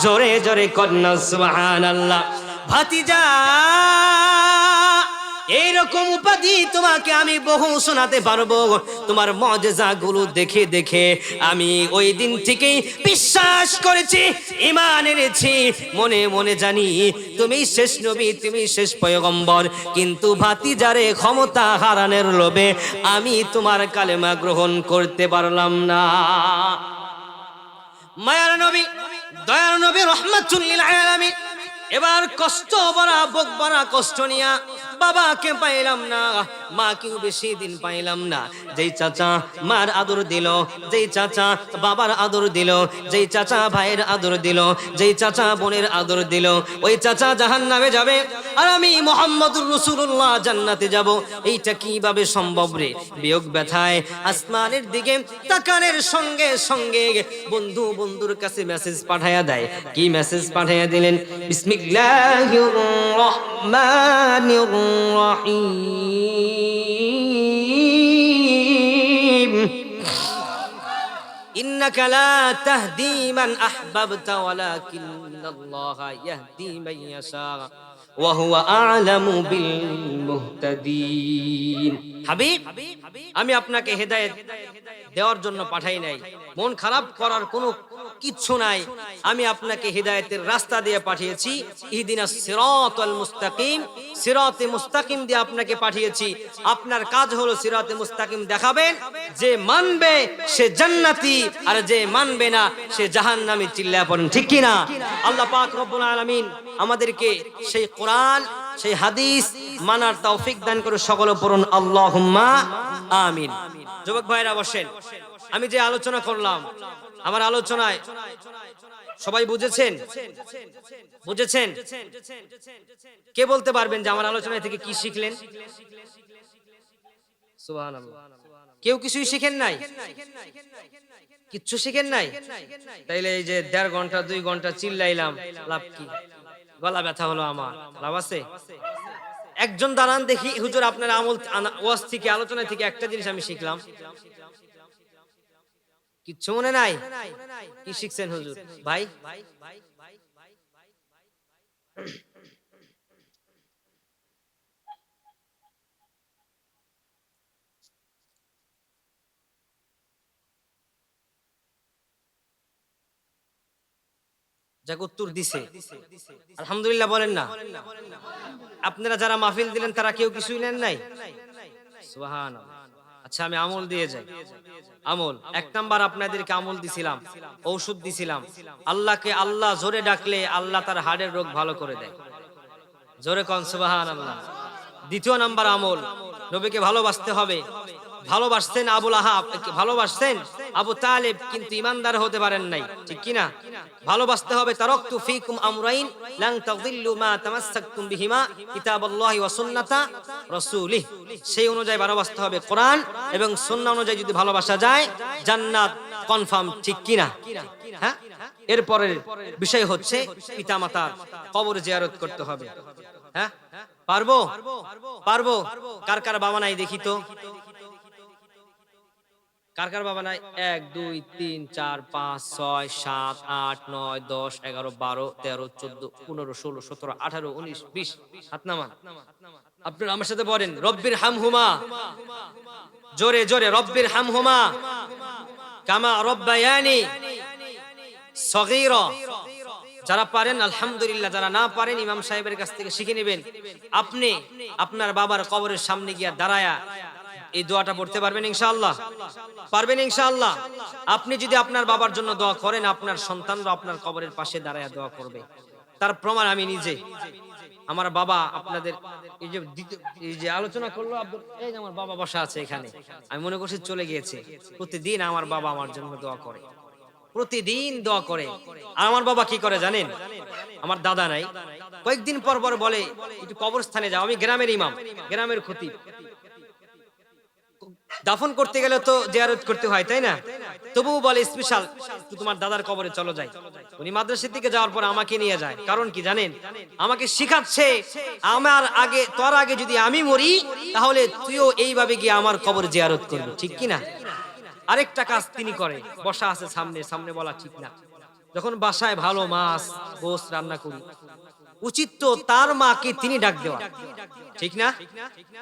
জোরে জোরে কন্যা সুবহানাল্লাহ। ভাতিজা এইরকম উপাধি তোমাকে আমি বহু শোনাতে পারবো। তোমার মুআজিজাগুলো দেখে দেখে আমি ওই দিন থেকেই বিশ্বাস করেছি, ঈমান এনেছি, মনে মনে জানি তুমি শেষ নবী, তুমি শেষ পয়গম্বর। কিন্তু ভাতিজারে ক্ষমতা হারানোর লোভে আমি তোমার কালেমা গ্রহণ করতে পারলাম না। মায়ার নবী, দয়ার নবী রাহমাতুল লিল আলামিন এবার কষ্ট ভরা বুক ভরা কষ্ট নিয়া বাবাকে পাইলাম না, মাকেও বেশি দিন পাইলাম না। যেই চাচা মার আদর দিল, যেই চাচা বাবার আদর দিল, যেই চাচা ভাইয়ের আদর দিল, যেই চাচা বোনের আদর দিল, ওই চাচা জাহান্নামে যাবে আর আমি মুহাম্মদুর রাসূলুল্লাহ জান্নাতে যাব। এইটা কিভাবে সম্ভব রে? বিয়োগ ব্যথায় আসমানের দিকে তাকানের সঙ্গে সঙ্গে বন্ধু বন্ধুর কাছে মেসেজ পাঠায়া দেয়। কি মেসেজ পাঠায়া দিলেন? বিসমিল্লাহির রহমানির রহিম ইন্নাকা লা তাহদি মান আহবাবতা ওয়ালাকিন্নাল্লাহা ইয়াহদি মান ইয়াশা ওয়া হুয়া আ'লামু বিল মুহতাদিন। হাবিব, আমি আপনাকে হেদায়েত দেওয়ার জন্য পাঠাই নাই, মন খারাপ করার কোনো কিচ্ছু নাই। আমি আপনাকে হেদায়েতের রাস্তা দিয়ে পাঠিয়েছি। ইহদিনাস সিরাতাল মুস্তাকিম, সিরাতে মুস্তাকিম দিয়ে আপনাকে পাঠিয়েছি। আপনার কাজ হলো সিরাতে মুস্তাকিম দেখাবেন। যে মানবে সে জান্নাতি আর যে মানবে না সে জাহান্নামী। চিল্লায়া পড়েন ঠিক কি না? আল্লাহ পাক রব্বুল আলামিন আমাদেরকে সেই কোরআন সেই হাদিস মানার তৌফিক দান করে। সকলে পড়ুন আল্লাহুম্মা আমিন। যুবক ভাইরা বসেন। আমি যে আলোচনা করলাম, আমার আলোচনায় সবাই বুঝেছেন? বুঝেছেন? কে বলতে পারবেন যে আমার আলোচনা থেকে কি শিখলেন? সুবহানাল্লাহ। কেউ কিছুই শিখেন নাই, কিচ্ছু শিখেন নাই, তাইলে এই যে 1.5 ঘন্টা 2 ঘন্টা চিল্লাইলাম, লাভ কি? গলা ব্যথা হলো আমার, লাভ আছে? একজন দাঁড়ান দেখি, হুজুর আপনার আমল ওয়াজ থেকে, আলোচনা থেকে একটা জিনিস আমি শিখলাম। কিচ্ছু মনে নাই? কি শিখছেন হুজুর? ভাই যাক উত্তর দিছে, আলহামদুলিল্লাহ বলেন না? আপনারা যারা মাহফিল দিলেন তারা কেউ কিছুই নেন নাই? সুবহানাল্লাহ। আচ্ছা আমি আমল দিয়ে যাই। আমল 1 নাম্বার, আপনাদেরকে আমল দিছিলাম, ঔষধ দিছিলাম। আল্লাহকে আল্লাহ জোরে ডাকলে আল্লাহ তার হাড়ের রোগ ভালো করে দেয়। জোরে কোন সুবহানাল্লাহ। 2 নাম্বার আমল, নবীকে ভালোবাসতে হবে। ভালোবাসতেন আবুল আহাব, ভালোবাসতেন আবু তালেব, কিন্তু ইমানদার হতে পারেন নাই, ঠিক কি না? ভালোবাসতে হবে। তারাকতু ফীকুম আমরাইন লান তাযিল্লু মা তামাসসাকতুম বিহিমা কিতাবাল্লাহি ওয়া সুন্নাতা রাসূলিহি। সেই অনুযায়ী ভালোবাসতে হবে। কোরআন এবং সুন্নাহ অনুযায়ী যদি ভালোবাসা যায়, জান্নাত কনফার্ম, ঠিক কি না? হ্যাঁ। এরপরের বিষয় হচ্ছে পিতামাতার কবর জিয়ারত করতে হবে। হ্যাঁ, পারবো? পারবো। কার কার বাবা নাই দেখি তো? কার কার বাবা নাই? 1 2 3 4 5 6 7 8 9 10 11 12 13 14 15 16 17 18 19 20। হাত নামান। আপনারা আমার সাথে বলেন, রব্বির হামহুমা। জোরে জোরে, রব্বির হামহুমা কামা রব্বায়ানি সগীরা। যারা পারেন আলহামদুলিল্লাহ, যারা না পারেন ইমাম সাহেবের কাছ থেকে শিখে নেবেন। আপনি আপনার বাবার কবরের সামনে গিয়া দাঁড়ায়া এই দোয়াটা পড়তে পারবেন ইনশাআল্লাহ? পারবেন ইনশাআল্লাহ? আপনি যদি আপনার বাবার জন্য দোয়া করেন, আপনার সন্তানরা আপনার কবরের পাশে দাঁড়ায়া দোয়া করবে। তার প্রমাণ আমি নিজে। আমার বাবা, আপনাদের এই যে আলোচনা করলো, এই যে আমার বাবা বসা আছে এখানে, আমি মনে করছি চলে গিয়েছে। প্রতিদিন আমার বাবা আমার জন্য দোয়া করে, প্রতিদিন দোয়া করে। আর আমার বাবা কি করে জানেন? আমার দাদা নাই, কয়েকদিন পর পর বলে একটু কবরস্থানে যাও। আমি গ্রামের ইমাম, গ্রামের খতিব। দাফন করতে গেলে তো জিয়ারত করতে হয়, তাই না? তবুও বলে স্পেশাল তোমার দাদার কবরে চলো যাই। উনি মাদ্রাসার দিকে যাওয়ার পর আমাকে নিয়ে যায়। কারণ কি জানেন? আমাকে শিখাচ্ছে, আমার আগে, তোর আগে যদি আমি মরি, তাহলে তুইও এইভাবে গিয়ে আমার কবর জিয়ারত করবি, ঠিক কি না? আরেকটা কাজ তিনি করে, বসা আছে সামনে, সামনে বলা ঠিক না। যখন বাসায় ভালো মাছ গোশত রান্না করি, উচিত তো তার মাকে তিনি ডাক দেওয়া, ঠিক না?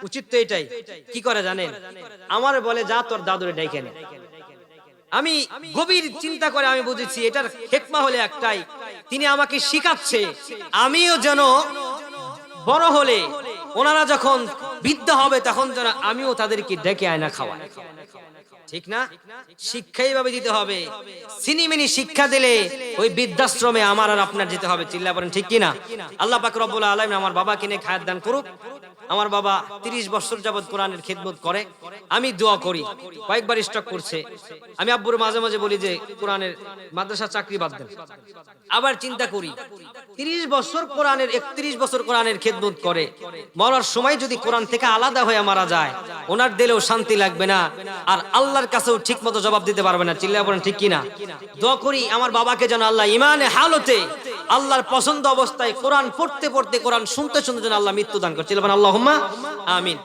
উচিত তো এটাই। কি করে জানেন? আমার বলে, যা তোর দাদুরে ডাইকে নে। আমি গভীর চিন্তা করে আমি বুঝেছি এটার হিকমা হলে একটাই, তিনি আমাকে শিখাচ্ছে আমিও যেন বড় হলে, ওনারা যখন বৃদ্ধ হবে, তখন যেন আমিও তাদেরকে ডেকে আয়না খাওয়াই, ঠিক না? শিক্ষা এইভাবে দিতে হবে। সিনিমিনি শিক্ষা দিলে ওই বৃদ্ধাশ্রমে আমার আর আপনার যেতে হবে। চিল্লা বলেন ঠিক কিনা? আল্লাহ পাক রব্বুল আলামিন আমার বাবাকে নিয়ে খায়াত দান করুক। আমার বাবা 30 বছর যাবত কোরআনের খিদমত করে। আমি দোয়া করি, কয়েকবার স্টক করছে। আমি আব্বুর মাঝে মাঝে বলি যে কোরআনের মাদ্রাসা চাকরি বাদ দেন। আবার চিন্তা করি 30 বছর কোরআনের, 31 বছর কোরআনের খিদমত করে, মরার সময় যদি কোরআন থেকে আলাদা হয়ে মারা যায়, ওনার দিলেও শান্তি লাগবে না, আর আল্লাহর কাছেও ঠিক মতো জবাব দিতে পারবে না। চিল্লা বলেন ঠিক কিনা? দোয়া করি আমার বাবাকে যেন আল্লাহ ইমানে হালতে, আল্লাহর পছন্দ অবস্থায় কোরআন পড়তে পড়তে, কোরআন শুনতে শুনতে যেন আল্লাহ মৃত্যু দান করে। চিল্লা বলেন আল্লাহুম্মা আমিন।